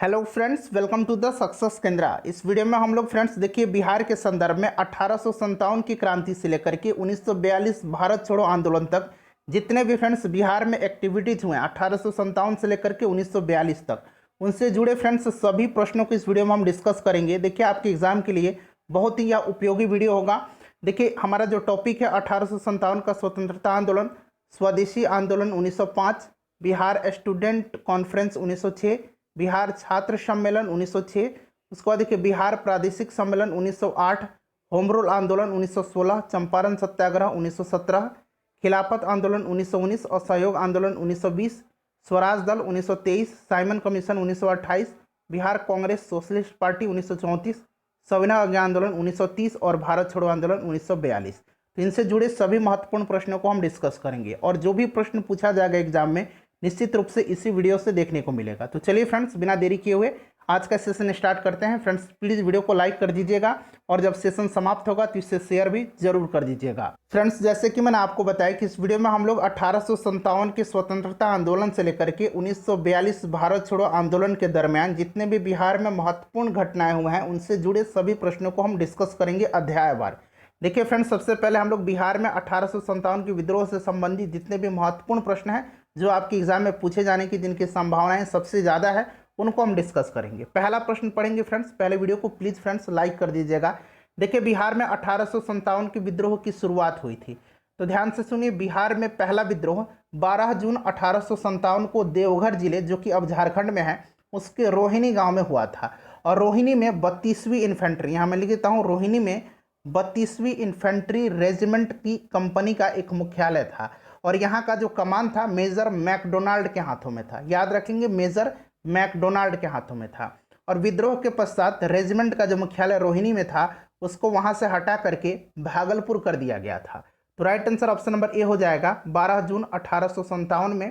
Hello friends, welcome to the success Kendra. इस video में हम लोग फ्रेंड्स देखिए बिहार के संदर्भ में 1857 की क्रांति से लेकर के 1942 भारत छोड़ो आंदोलन तक जितने भी फ्रेंड्स बिहार में एक्टिविटीज हुए 1857 से लेकर के 1942 तक, उनसे जुड़े फ्रेंड्स सभी प्रश्नों को इस वीडियो में हम डिस्कस करेंगे। देखिए आपके एग्जाम के लिए बहुत ही यह उपयोगी वीडियो होगा। देखिए हमारा जो टॉपिक है 1857 का स्वतंत्रता आंदोलन, स्वदेशी आंदोलन 1905, बिहार स्टूडेंट कॉन्फ्रेंस 1906, बिहार छात्र सम्मेलन 1906, उसके बाद देखिए बिहार प्रादेशिक सम्मेलन 1908, होम रूल आंदोलन 1916, चंपारण सत्याग्रह 1917, खिलाफत आंदोलन 1919 और सहयोग आंदोलन 1920, स्वराज दल 1923, Simon commission 1928, Bihar Congress socialist party 1934, सविनय अवज्ञा आंदोलन 1930 और भारत छोड़ो आंदोलन 1942। तो इनसे जुड़े सभी महत्वपूर्ण प्रश्नों को हम डिस्कस करेंगे और जो भी प्रश्न पूछा जाएगा एग्जाम में निश्चित रूप से इसी वीडियो से देखने को मिलेगा। तो चलिए फ्रेंड्स, बिना देरी किए हुए आज का सेशन स्टार्ट करते हैं। फ्रेंड्स प्लीज़ वीडियो को लाइक कर दीजिएगा और जब सेशन समाप्त होगा तो इसे शेयर भी जरूर कर दीजिएगा। फ्रेंड्स जैसे कि मैंने आपको बताया कि इस वीडियो में हम लोग 1857 के स्वतंत्रता आंदोलन से लेकर के 1942 भारत छोड़ो आंदोलन के दरमियान जितने भी बिहार में महत्वपूर्ण घटनाएं हुए हैं उनसे जुड़े सभी प्रश्नों को हम डिस्कस करेंगे अध्यायवार। देखिए फ्रेंड्स, सबसे पहले हम लोग बिहार में 1857 के विद्रोह से संबंधित जितने भी महत्वपूर्ण प्रश्न हैं जो आपके एग्जाम में पूछे जाने की जिनकी संभावनाएं सबसे ज़्यादा है उनको हम डिस्कस करेंगे। पहला प्रश्न पढ़ेंगे फ्रेंड्स। पहले वीडियो को प्लीज़ फ्रेंड्स लाइक कर दीजिएगा। देखिए बिहार में 1857 के विद्रोह की शुरुआत हुई थी, तो ध्यान से सुनिए। बिहार में पहला विद्रोह 12 जून 1857 को देवघर जिले, जो कि अब झारखंड में है, उसके रोहिणी गाँव में हुआ था। और रोहिणी में 32वीं इन्फेंट्री, यहाँ मैं लिख देता हूँ, रोहिणी में 32वीं इन्फेंट्री रेजिमेंट की कंपनी का एक मुख्यालय था और यहाँ का जो कमान था मेजर मैकडोनाल्ड के हाथों में था। याद रखेंगे, मेजर मैकडोनाल्ड के हाथों में था। और विद्रोह के पश्चात रेजिमेंट का जो मुख्यालय रोहिणी में था उसको वहाँ से हटा करके भागलपुर कर दिया गया था। तो राइट आंसर ऑप्शन नंबर ए हो जाएगा। 12 जून 1857 में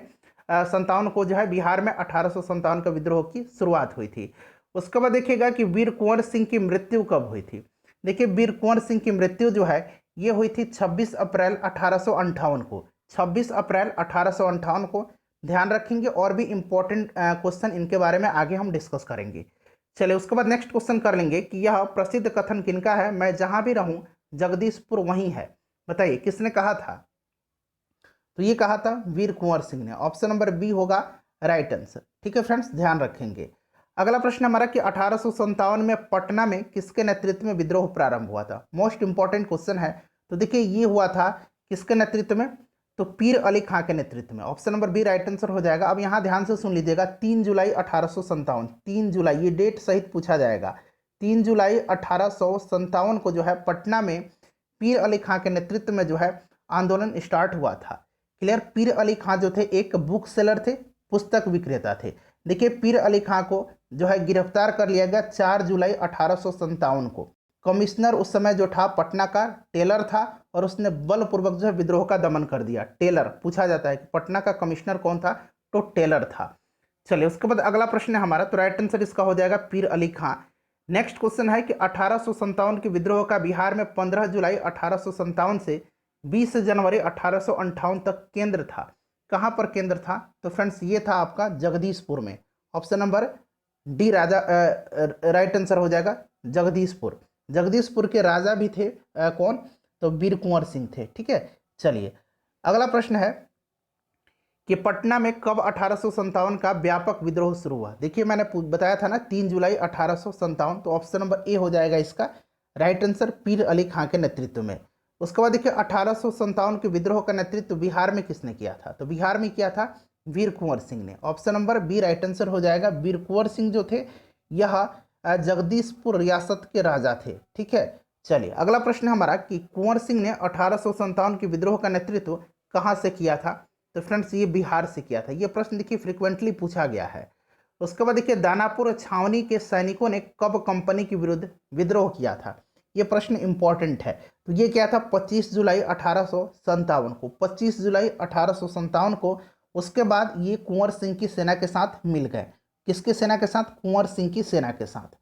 57 को जो है बिहार में 1857 का विद्रोह की शुरुआत हुई थी। उसके बाद देखिएगा कि वीर कुंवर सिंह की मृत्यु कब हुई थी। देखिए वीर कुंवर सिंह की मृत्यु जो है ये हुई थी 26 अप्रैल 1858 को। 26 अप्रैल 1858 को ध्यान रखेंगे और भी इंपॉर्टेंट क्वेश्चन इनके बारे में आगे हम डिस्कस करेंगे। चलिए उसके बाद नेक्स्ट क्वेश्चन कर लेंगे कि यह प्रसिद्ध कथन किनका है, मैं जहां भी रहूं जगदीशपुर वहीं है। बताइए किसने कहा था। तो ये कहा था वीर कुंवर सिंह ने। ऑप्शन नंबर बी होगा राइट आंसर। ठीक है फ्रेंड्स, ध्यान रखेंगे। अगला प्रश्न हमारा कि 1857 में पटना में किसके नेतृत्व में विद्रोह प्रारंभ हुआ था। मोस्ट इंपॉर्टेंट क्वेश्चन है। तो देखिए ये हुआ था किसके नेतृत्व में, तो पीर अली खां के नेतृत्व में। Option number B right answer हो जाएगा। अब यहाँ ध्यान से सुन लीजिएगा, 3 जुलाई 1857, 3 जुलाई ये डेट सहित पूछा जाएगा। 3 जुलाई 1857 को जो है पटना में पीर अली खां के नेतृत्व में जो है आंदोलन स्टार्ट हुआ था। क्लियर। पीर अली खां जो थे एक बुक सेलर थे, पुस्तक विक्रेता थे। देखिए पीर अली खां को जो है गिरफ्तार कर लिया गया 4 जुलाई 1857 को। कमिश्नर उस समय जो था पटना का टेलर था और उसने बलपूर्वक जो है विद्रोह का दमन कर दिया। टेलर पूछा जाता है कि पटना का कमिश्नर कौन था, तो टेलर था। चलिए उसके बाद अगला प्रश्न है हमारा, तो राइट आंसर इसका हो जाएगा पीर अली खां। नेक्स्ट क्वेश्चन है कि 1857 के विद्रोह का बिहार में 15 जुलाई 1857 से 20 जनवरी 1858 तक केंद्र था। कहाँ पर केंद्र था, तो फ्रेंड्स ये था आपका जगदीशपुर में। ऑप्शन नंबर डी राजा राइट आंसर हो जाएगा जगदीशपुर। जगदीशपुर के राजा भी थे कौन, तो वीर कुंवर सिंह थे। ठीक है। चलिए अगला प्रश्न है कि पटना में कब 1857 का व्यापक विद्रोह शुरू हुआ। देखिए मैंने बताया था ना 3 जुलाई 1857, तो ऑप्शन नंबर ए हो जाएगा इसका राइट आंसर, पीर अली खां के नेतृत्व में। उसके बाद देखिए 1857 के विद्रोह का नेतृत्व बिहार में किसने किया था, तो बिहार में किया था वीर कुंवर सिंह ने। Option number B right answer हो जाएगा। वीर कुंवर सिंह जो थे यह जगदीशपुर रियासत के राजा थे। ठीक है। चलिए अगला प्रश्न हमारा कि कुंवर सिंह ने 1857 के विद्रोह का नेतृत्व कहाँ से किया था, तो फ्रेंड्स ये बिहार से किया था। ये प्रश्न देखिए फ्रिक्वेंटली पूछा गया है। उसके बाद देखिए दानापुर छावनी के सैनिकों ने कब कंपनी के विरुद्ध विद्रोह किया था। ये प्रश्न इंपॉर्टेंट है। तो ये क्या था 25 जुलाई 1857 को, 25 जुलाई 1857 को। उसके बाद ये कुंवर सिंह की सेना के साथ मिल गए। किसकी सेना के साथ, कुंवर सिंह की सेना के साथ।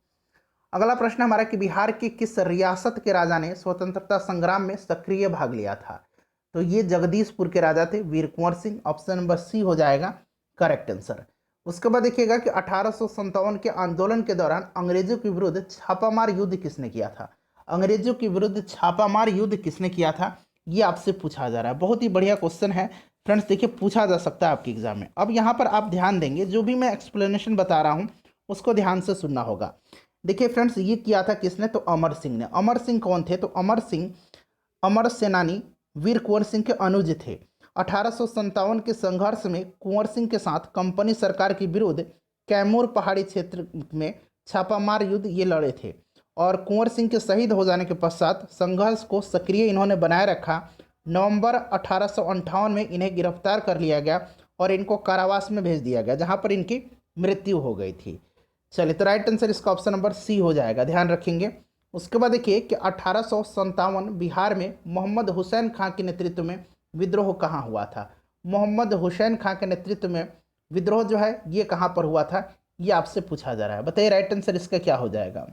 अगला प्रश्न हमारा कि बिहार की किस रियासत के राजा ने स्वतंत्रता संग्राम में सक्रिय भाग लिया था, तो ये जगदीशपुर के राजा थे वीर कुंवर सिंह। ऑप्शन नंबर सी हो जाएगा करेक्ट आंसर। उसके बाद देखिएगा कि 1857 के आंदोलन के दौरान अंग्रेजों के विरुद्ध छापामार युद्ध किसने किया था। अंग्रेजों के विरुद्ध छापामार युद्ध किसने किया था, ये आपसे पूछा जा रहा है। बहुत ही बढ़िया क्वेश्चन है फ्रेंड्स, देखिए पूछा जा सकता है आपके एग्जाम में। अब यहाँ पर आप ध्यान देंगे, जो भी मैं एक्सप्लेनेशन बता रहा हूँ उसको ध्यान से सुनना होगा। देखिए फ्रेंड्स, ये किया था किसने, तो अमर सिंह ने। अमर सिंह कौन थे, तो अमर सिंह अमर सेनानी वीर कुंवर सिंह के अनुज थे। 1857 के संघर्ष में कुंवर सिंह के साथ कंपनी सरकार के विरुद्ध कैमूर पहाड़ी क्षेत्र में छापामार युद्ध ये लड़े थे और कुंवर सिंह के शहीद हो जाने के पश्चात संघर्ष को सक्रिय इन्होंने बनाए रखा। नवंबर 1858 में इन्हें गिरफ्तार कर लिया गया और इनको कारावास में भेज दिया गया, जहां पर इनकी मृत्यु हो गई थी। चलिए, तो राइट आंसर इसका ऑप्शन नंबर सी हो जाएगा, ध्यान रखेंगे। उसके बाद देखिए कि 1857 बिहार में मोहम्मद हुसैन खां के नेतृत्व में विद्रोह कहाँ हुआ था। मोहम्मद हुसैन खां के नेतृत्व में विद्रोह जो है ये कहाँ पर हुआ था, ये आपसे पूछा जा रहा है। बताइए राइट आंसर इसका क्या हो जाएगा।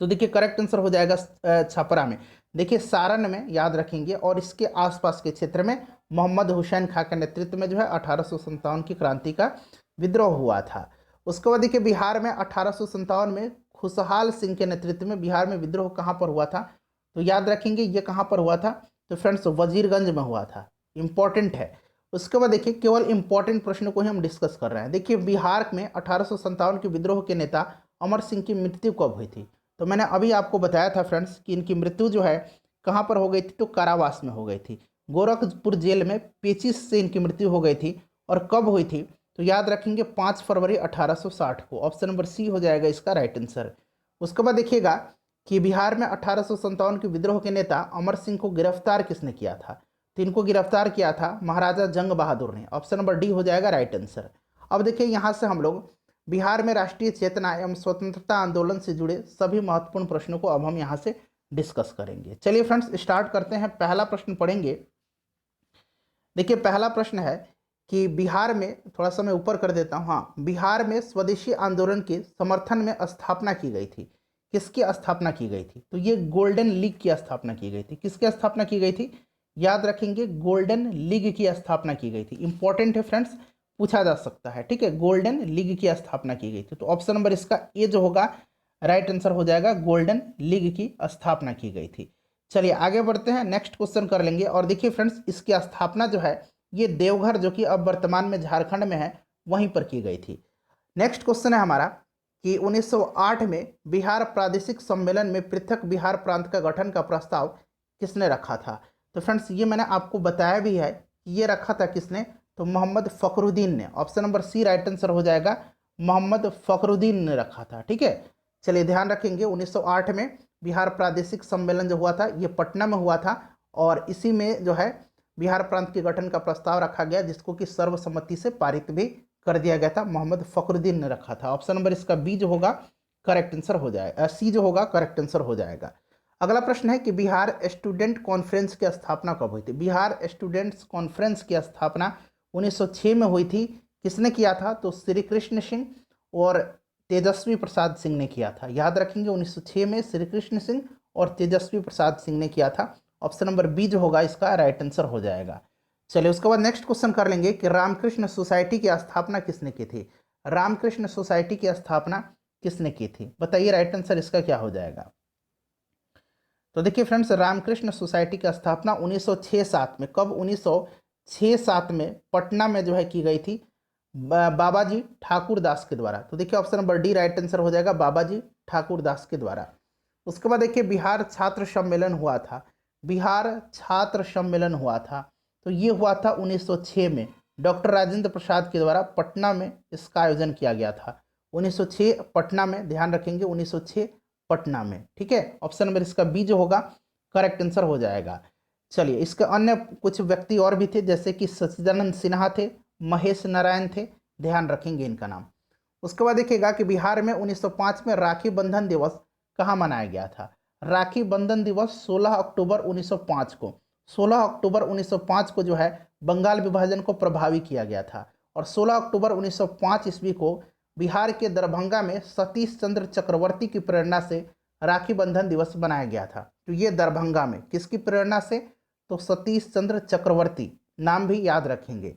तो देखिए करेक्ट आंसर हो जाएगा छपरा में। देखिए सारण में याद रखेंगे, और इसके आसपास के क्षेत्र में मोहम्मद हुसैन खां के नेतृत्व में जो है 1857 की क्रांति का विद्रोह हुआ था। उसके बाद देखिए बिहार में 1857 में खुशहाल सिंह के नेतृत्व में बिहार में विद्रोह कहाँ पर हुआ था, तो याद रखेंगे ये कहाँ पर हुआ था, तो फ्रेंड्स वजीरगंज में हुआ था। इंपॉर्टेंट है। उसके बाद देखिए केवल इंपॉर्टेंट प्रश्न को ही हम डिस्कस कर रहे हैं। देखिए बिहार में 1857 के विद्रोह के नेता अमर सिंह की मृत्यु कब हुई थी, तो मैंने अभी आपको बताया था फ्रेंड्स कि इनकी मृत्यु जो है कहाँ पर हो गई थी, तो कारावास में हो गई थी। गोरखपुर जेल में पेचिश से इनकी मृत्यु हो गई थी। और कब हुई थी, तो याद रखेंगे 5 फरवरी 1860 को। ऑप्शन नंबर सी हो जाएगा इसका राइट आंसर। उसके बाद देखिएगा कि बिहार में 1857 के विद्रोह के नेता अमर सिंह को गिरफ्तार किसने किया था, तो इनको गिरफ्तार किया था महाराजा जंग बहादुर ने। ऑप्शन नंबर डी हो जाएगा राइट आंसर। अब देखिए यहाँ से हम लोग बिहार में राष्ट्रीय चेतना एवं स्वतंत्रता आंदोलन से जुड़े सभी महत्वपूर्ण प्रश्नों को अब हम यहाँ से डिस्कस करेंगे। चलिए फ्रेंड्स स्टार्ट करते हैं। पहला प्रश्न पढ़ेंगे। देखिए पहला प्रश्न है कि बिहार में, थोड़ा सा मैं ऊपर कर देता हूँ, हाँ, बिहार में स्वदेशी आंदोलन के समर्थन में स्थापना की गई थी। किसकी स्थापना की गई थी, तो ये गोल्डन लीग की स्थापना की गई थी। किसकी स्थापना की गई थी, याद रखेंगे गोल्डन लीग की स्थापना की गई थी। इंपॉर्टेंट है फ्रेंड्स, पूछा जा सकता है, ठीक है। गोल्डन लीग की स्थापना की गई थी, तो ऑप्शन नंबर इसका ए जो होगा राइट आंसर हो जाएगा, गोल्डन लीग की स्थापना की गई थी। चलिए आगे बढ़ते हैं, नेक्स्ट क्वेश्चन कर लेंगे। और देखिए फ्रेंड्स इसकी स्थापना जो है ये देवघर, जो कि अब वर्तमान में झारखंड में है, वहीं पर की गई थी। नेक्स्ट क्वेश्चन है हमारा कि 1908 में बिहार प्रादेशिक सम्मेलन में पृथक बिहार प्रांत का गठन का प्रस्ताव किसने रखा था। तो फ्रेंड्स ये मैंने आपको बताया भी है कि ये रखा था किसने, तो मोहम्मद फखरुद्दीन ने। Option number C right answer हो जाएगा, मोहम्मद फखरुद्दीन ने रखा था, ठीक है। चलिए ध्यान रखेंगे 1908 में बिहार प्रादेशिक सम्मेलन जो हुआ था ये पटना में हुआ था, और इसी में जो है बिहार प्रांत के गठन का प्रस्ताव रखा गया, जिसको कि सर्वसम्मति से पारित भी कर दिया गया था। मोहम्मद फखरुद्दीन ने रखा था। ऑप्शन नंबर इसका बी जो होगा करेक्ट आंसर हो जाएगा, सी जो होगा करेक्ट आंसर हो जाएगा। अगला प्रश्न है कि बिहार स्टूडेंट कॉन्फ्रेंस की स्थापना कब हुई थी। बिहार स्टूडेंट्स कॉन्फ्रेंस की स्थापना 1906 में हुई थी। किसने किया था, तो श्री कृष्ण सिंह और तेजस्वी प्रसाद सिंह ने किया था। याद रखेंगे 1906 में श्री कृष्ण सिंह और तेजस्वी प्रसाद सिंह ने किया था। ऑप्शन नंबर बी जो होगा इसका राइट आंसर हो जाएगा। चलिए उसके बाद नेक्स्ट क्वेश्चन कर लेंगे कि रामकृष्ण सोसाइटी की स्थापना किसने की थी। रामकृष्ण सोसाइटी की स्थापना किसने की थी, बताइए राइट आंसर इसका क्या हो जाएगा। तो देखिए फ्रेंड्स रामकृष्ण सोसाइटी की स्थापना 1906-07 में, कब, 1906-07 में पटना में जो है की गई थी बाबाजी ठाकुर दास के द्वारा। तो देखिए option number D right answer हो जाएगा, बाबाजी ठाकुर दास के द्वारा। उसके बाद देखिए बिहार छात्र सम्मेलन हुआ था। बिहार छात्र सम्मेलन हुआ था, तो ये हुआ था 1906 में, डॉक्टर राजेंद्र प्रसाद के द्वारा पटना में इसका आयोजन किया गया था। 1906 पटना में, ध्यान रखेंगे 1906 पटना में, ठीक है। ऑप्शन नंबर इसका बी जो होगा करेक्ट आंसर हो जाएगा। चलिए इसके अन्य कुछ व्यक्ति और भी थे, जैसे कि सच्चिदानंद सिन्हा थे, महेश नारायण थे, ध्यान रखेंगे इनका नाम। उसके बाद देखिएगा कि बिहार में 1905 में राखी बंधन दिवस कहाँ मनाया गया था। राखी बंधन दिवस 16 अक्टूबर 1905 को, 16 अक्टूबर 1905 को जो है बंगाल विभाजन को प्रभावी किया गया था। और 16 अक्टूबर 1905 ईस्वी को बिहार के दरभंगा में सतीश चंद्र चक्रवर्ती की प्रेरणा से राखी बंधन दिवस बनाया गया था। तो ये दरभंगा में किसकी प्रेरणा से, तो सतीश चंद्र चक्रवर्ती, नाम भी याद रखेंगे।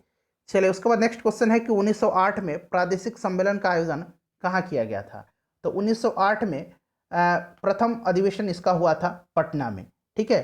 चलिए उसके बाद नेक्स्ट क्वेश्चन है कि 1908 में प्रादेशिक सम्मेलन का आयोजन कहाँ किया गया था। तो 1908 में प्रथम अधिवेशन इसका हुआ था पटना में। ठीक है,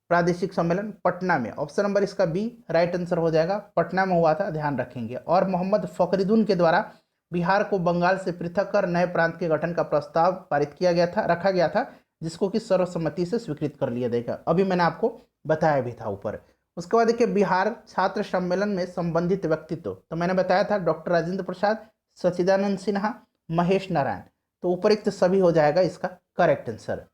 प्रादेशिक सम्मेलन पटना में, ऑप्शन नंबर इसका बी राइट आंसर हो जाएगा, पटना में हुआ था, ध्यान रखेंगे। और मोहम्मद फखरुद्दीन के द्वारा बिहार को बंगाल से पृथक कर नए प्रांत के गठन का प्रस्ताव पारित किया गया था, रखा गया था, जिसको कि सर्वसम्मति से स्वीकृत कर लिया जाएगा। अभी मैंने आपको बताया भी था ऊपर। उसके बाद देखिए बिहार छात्र सम्मेलन में संबंधित व्यक्तित्व, तो मैंने बताया था डॉक्टर राजेंद्र प्रसाद, सच्चिदानंद सिन्हा, महेश नारायण, तो उपरोक्त सभी हो जाएगा इसका करेक्ट आंसर।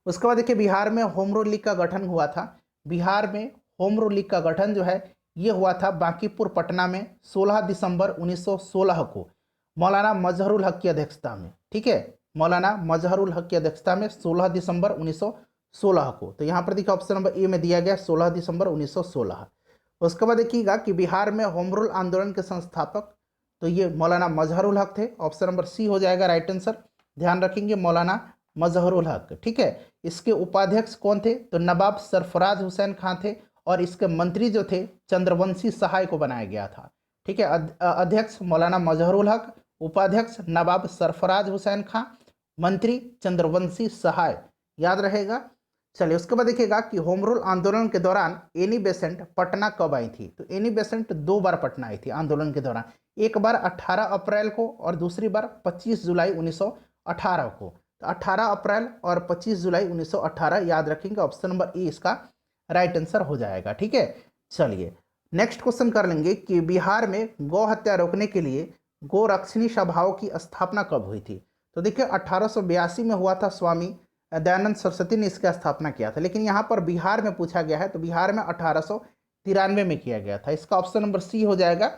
उसके बाद देखिए बिहार में होम रूल लीग का गठन हुआ था। बिहार में होम रूल लीग का गठन जो है ये हुआ था बांकीपुर पटना में 16 दिसंबर 1916 को मौलाना मजहरुल हक की अध्यक्षता में। ठीक है, मौलाना मजहरुल हक की अध्यक्षता में 16 दिसंबर 1916 को। तो यहाँ पर देखिए ऑप्शन नंबर ए में दिया गया 16 दिसंबर 1916। उसके बाद देखिएगा कि बिहार में होम रूल आंदोलन के संस्थापक तो ये मौलाना मजहरुल हक थे, ऑप्शन नंबर सी हो जाएगा राइट आंसर, ध्यान रखेंगे मौलाना मजहरुल हक। ठीक है, इसके उपाध्यक्ष कौन थे, तो नवाब सरफराज हुसैन खां थे, और इसके मंत्री जो थे चंद्रवंशी सहाय को बनाया गया था। ठीक है, अध्यक्ष मौलाना मजहरुल हक, उपाध्यक्ष नवाब सरफराज हुसैन खां, मंत्री चंद्रवंशी सहाय, याद रहेगा। चलिए उसके बाद देखिएगा कि होम रूल आंदोलन के दौरान एनी बेसेंट पटना कब आई थी। तो एनी बेसेंट 2 बार पटना आई थी आंदोलन के दौरान, एक बार 18 अप्रैल को और दूसरी बार 25 जुलाई 1918 को। तो 18 अप्रैल और 25 जुलाई 1918 याद रखेंगे, ऑप्शन नंबर ए इसका राइट आंसर हो जाएगा। ठीक है, चलिए नेक्स्ट क्वेश्चन कर लेंगे कि बिहार में गौ हत्या रोकने के लिए गोरक्षणी सभाओं की स्थापना कब हुई थी। तो देखिए 1882 में हुआ था, स्वामी दयानंद सरस्वती ने इसका स्थापना किया था, लेकिन यहाँ पर बिहार में पूछा गया है तो बिहार में 1893 में किया गया था, इसका ऑप्शन नंबर सी हो जाएगा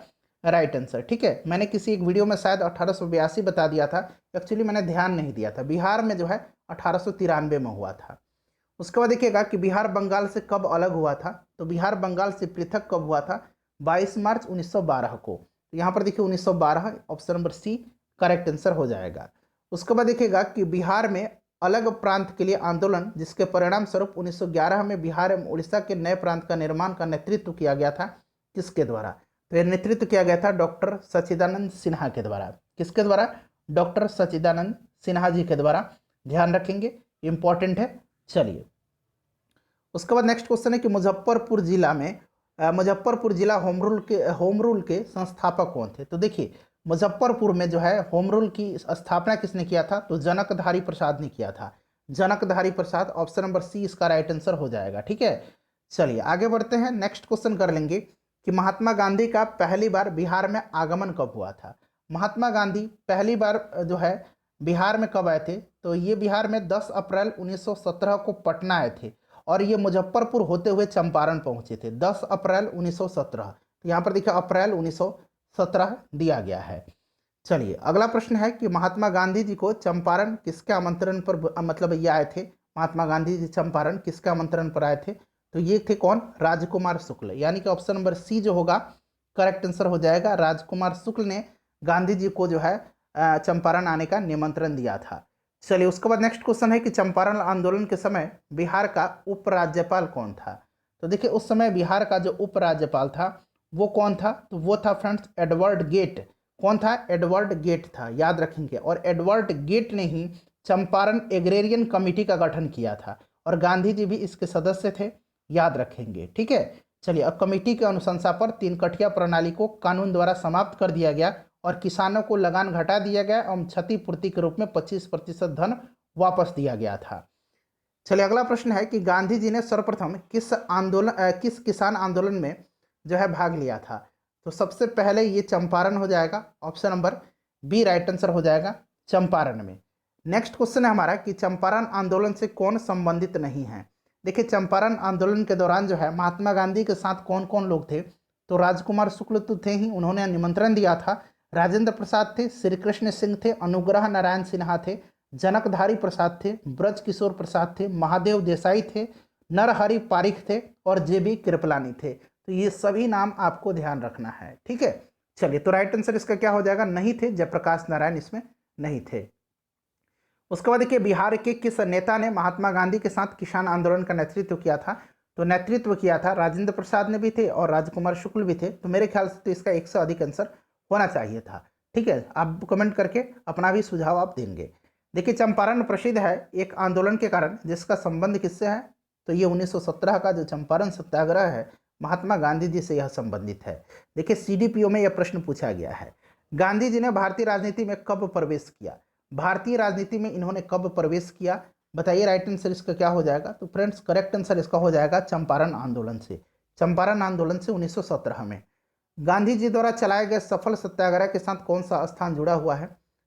राइट आंसर। ठीक है, मैंने किसी एक वीडियो में शायद 1882 बता दिया था, एक्चुअली मैंने ध्यान नहीं दिया था, बिहार में जो है 1893 में हुआ था। उसके बाद देखिएगा कि बिहार बंगाल से कब अलग हुआ था। तो बिहार बंगाल से पृथक कब हुआ था, 22 मार्च 1912 को। तो यहाँ पर देखिए 1912, option number C correct answer हो जाएगा। उसके बाद देखिएगा कि बिहार में अलग प्रांत के लिए आंदोलन, जिसके परिणाम स्वरूप 1911 में बिहार एवं उड़ीसा के नए प्रांत का निर्माण का नेतृत्व किया गया था, किसके द्वारा। तो यह नेतृत्व किया गया था डॉक्टर सच्चिदानंद सिन्हा के द्वारा। किसके द्वारा, डॉक्टर सच्चिदानंद सिन्हा जी के द्वारा, ध्यान रखेंगे, इंपॉर्टेंट है। चलिए उसके बाद नेक्स्ट क्वेश्चन है कि मुजफ्फरपुर जिला होम रूल के संस्थापक कौन थे। तो देखिए मुजफ्फरपुर में जो है होम रूल की स्थापना किसने किया था, तो जनकधारी प्रसाद ने किया था, जनकधारी प्रसाद, ऑप्शन नंबर सी इसका राइट आंसर हो जाएगा। ठीक है, चलिए आगे बढ़ते हैं, नेक्स्ट क्वेश्चन कर लेंगे कि महात्मा गांधी का पहली बार बिहार में आगमन कब हुआ था। महात्मा गांधी पहली बार जो है बिहार में कब आए थे, तो ये बिहार में 10 अप्रैल 1917 को पटना आए थे, और ये मुजफ्फरपुर होते हुए चंपारण पहुंचे थे 10 अप्रैल 1917। तो यहाँ पर देखिए अप्रैल 1917 दिया गया है। चलिए अगला प्रश्न है कि महात्मा गांधी जी को चंपारण किसके आमंत्रण पर, मतलब ये आए थे, महात्मा गांधी जी चंपारण किसके आमंत्रण पर आए थे। तो ये थे कौन, राजकुमार शुक्ल, यानी कि ऑप्शन नंबर सी जो होगा करेक्ट आंसर हो जाएगा। राजकुमार शुक्ल ने गांधी जी को जो है चंपारण आने का निमंत्रण दिया था। चलिए उसके बाद नेक्स्ट क्वेश्चन है कि चंपारण आंदोलन के समय बिहार का उपराज्यपाल कौन था। तो देखिए उस समय बिहार का जो उपराज्यपाल था वो कौन था, तो वो था फ्रेंड्स एडवर्ड गेट। कौन था, एडवर्ड गेट था, याद रखेंगे। और एडवर्ड गेट ने ही चंपारण एग्रेरियन कमेटी का गठन किया था, और गांधी जी भी इसके सदस्य थे, याद रखेंगे। ठीक है, चलिए अब कमेटी के अनुशंसा पर 3 कठिया प्रणाली को कानून द्वारा समाप्त कर दिया गया, और किसानों को लगान घटा दिया गया एवं क्षतिपूर्ति के रूप में 25% धन वापस दिया गया था। चलिए अगला प्रश्न है कि गांधी जी ने सर्वप्रथम किस किसान आंदोलन में जो है भाग लिया था। तो सबसे पहले ये चंपारण हो जाएगा, option number B right answer हो जाएगा, चंपारण में। नेक्स्ट क्वेश्चन है हमारा कि चंपारण आंदोलन से कौन संबंधित नहीं है। देखिए चंपारण आंदोलन के दौरान जो है महात्मा गांधी के साथ कौन कौन लोग थे, तो राजकुमार शुक्ल तो थे ही, उन्होंने निमंत्रण दिया था, राजेंद्र प्रसाद थे, श्री कृष्ण सिंह थे, अनुग्रह नारायण सिन्हा थे, जनकधारी प्रसाद थे, ब्रज किशोर प्रसाद थे, महादेव देसाई थे, नरहरि पारिख थे, और जेबी कृपलानी थे। तो ये सभी नाम आपको ध्यान रखना है। ठीक है, चलिए तो राइट आंसर इसका क्या हो जाएगा, नहीं थे, जयप्रकाश नारायण इसमें नहीं थे। उसके बाद देखिए बिहार के किस नेता ने महात्मा गांधी के साथ किसान आंदोलन का नेतृत्व किया था। तो नेतृत्व किया था राजेंद्र प्रसाद ने भी थे और राजकुमार शुक्ल भी थे। तो मेरे ख्याल से तो इसका एक से अधिक आंसर होना चाहिए था। ठीक है, आप कमेंट करके अपना भी सुझाव आप देंगे। देखिए, चंपारण प्रसिद्ध है एक आंदोलन के कारण जिसका संबंध किससे है, तो ये 1917 का जो चंपारण सत्याग्रह है महात्मा गांधी जी से यह संबंधित है। देखिए, सीडीपीओ में यह प्रश्न पूछा गया है, गांधी जी ने भारतीय राजनीति में कब प्रवेश किया, भारतीय राजनीति में इन्होंने कब प्रवेश किया, बताइए। राइट आंसर इसका क्या हो जाएगा, तो फ्रेंड्स करेक्ट आंसर इसका हो जाएगा चंपारण आंदोलन से। चंपारण आंदोलन से 1917 में। गांधी जी द्वारा चलाए गए सफल सत्याग्रह के साथ कौन सा स्थान जुड़ा हुआ है,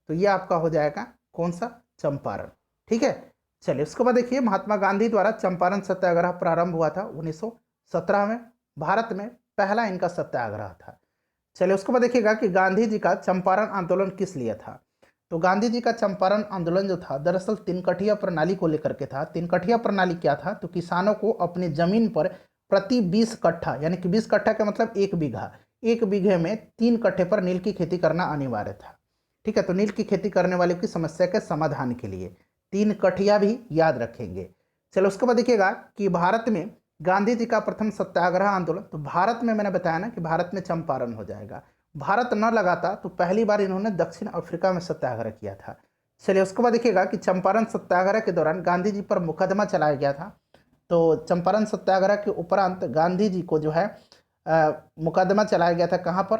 तो ये आपका हो जाएगा कौन सा, चंपारण। ठीक है, चलिए उसके बाद देखिए, महात्मा गांधी द्वारा चंपारण सत्याग्रह प्रारंभ हुआ था 1917 में। भारत में पहला इनका सत्याग्रह था। चलिए उसके बाद देखिएगा कि गांधी जी का चंपारण आंदोलन किस लिए था। तो गांधी जी का चंपारण आंदोलन जो था दरअसल तिनकठिया प्रणाली को लेकर के था। तिनकठिया प्रणाली क्या था, तो किसानों को अपनी जमीन पर प्रति 20 कट्ठा, यानी कि 20 कट्ठा का मतलब 1 बीघा, 1 बीघे में 3 कट्ठे पर नील की खेती करना अनिवार्य था। ठीक है, तो नील की खेती करने वाले की समस्या के समाधान के लिए 3 कठिया भी याद रखेंगे। चलो उसके बाद देखिएगा कि भारत में गांधी जी का प्रथम सत्याग्रह आंदोलन, तो भारत में मैंने बताया ना कि भारत में चंपारण हो जाएगा। भारत न लगाता तो पहली बार इन्होंने दक्षिण अफ्रीका में सत्याग्रह किया था। चलिए उसके बाद देखिएगा कि चंपारण सत्याग्रह के दौरान गांधी जी पर मुकदमा चलाया गया था। तो चंपारण सत्याग्रह के उपरांत गांधी जी को जो है मुकदमा चलाया गया था, कहाँ पर,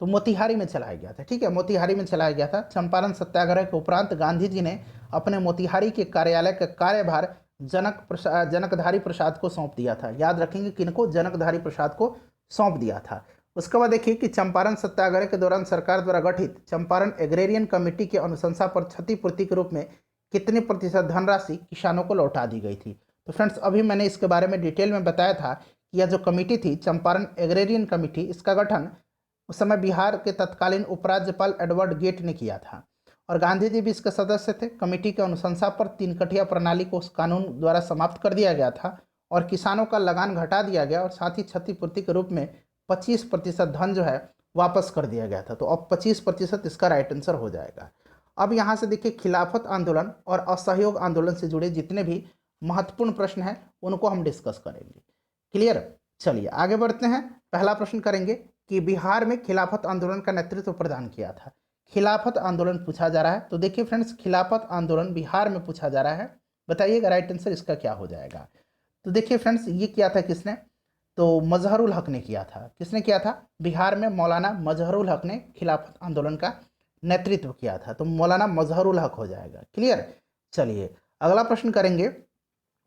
तो मोतिहारी में चलाया गया था। ठीक है, मोतिहारी में चलाया गया था। चंपारण सत्याग्रह के उपरांत गांधी जी ने अपने मोतिहारी के कार्यालय का कार्यभार जनकधारी प्रसाद को सौंप दिया था। याद रखेंगे किनको, जनकधारी प्रसाद को सौंप दिया था। उसके बाद देखिए कि चंपारण सत्याग्रह के दौरान सरकार द्वारा गठित चंपारण एग्रेरियन कमेटी की अनुशंसा पर क्षतिपूर्ति के रूप में कितने प्रतिशत धनराशि किसानों को लौटा दी गई थी। तो फ्रेंड्स अभी मैंने इसके बारे में डिटेल में बताया था कि यह जो कमेटी थी चंपारण एग्रेरियन कमेटी, इसका गठन उस समय बिहार के तत्कालीन उपराज्यपाल एडवर्ड गेट ने किया था और गांधी जी भी इसके सदस्य थे। कमेटी के अनुशंसा पर 3 कठिया प्रणाली को उस कानून द्वारा समाप्त कर दिया गया था और किसानों का लगान घटा दिया गया और साथ ही क्षतिपूर्ति के रूप में 25% धन जो है वापस कर दिया गया था। तो अब 25% इसका राइट आंसर हो जाएगा। अब यहाँ से देखिए, खिलाफत आंदोलन और असहयोग आंदोलन से जुड़े जितने भी महत्वपूर्ण प्रश्न हैं उनको हम डिस्कस करेंगे। क्लियर, चलिए आगे बढ़ते हैं। पहला प्रश्न करेंगे कि बिहार में खिलाफत आंदोलन का नेतृत्व प्रदान किया था। खिलाफत आंदोलन पूछा जा रहा है, तो देखिए फ्रेंड्स, खिलाफत आंदोलन बिहार में पूछा जा रहा है, बताइएगा राइट आंसर इसका क्या हो जाएगा। तो देखिए फ्रेंड्स, ये किया था किसने, तो मजहरुल हक ने किया था। किसने किया था, बिहार में मौलाना मजहरुल हक ने खिलाफत आंदोलन का नेतृत्व किया था। तो मौलाना मजहरुल हक हो जाएगा। क्लियर, चलिए अगला प्रश्न करेंगे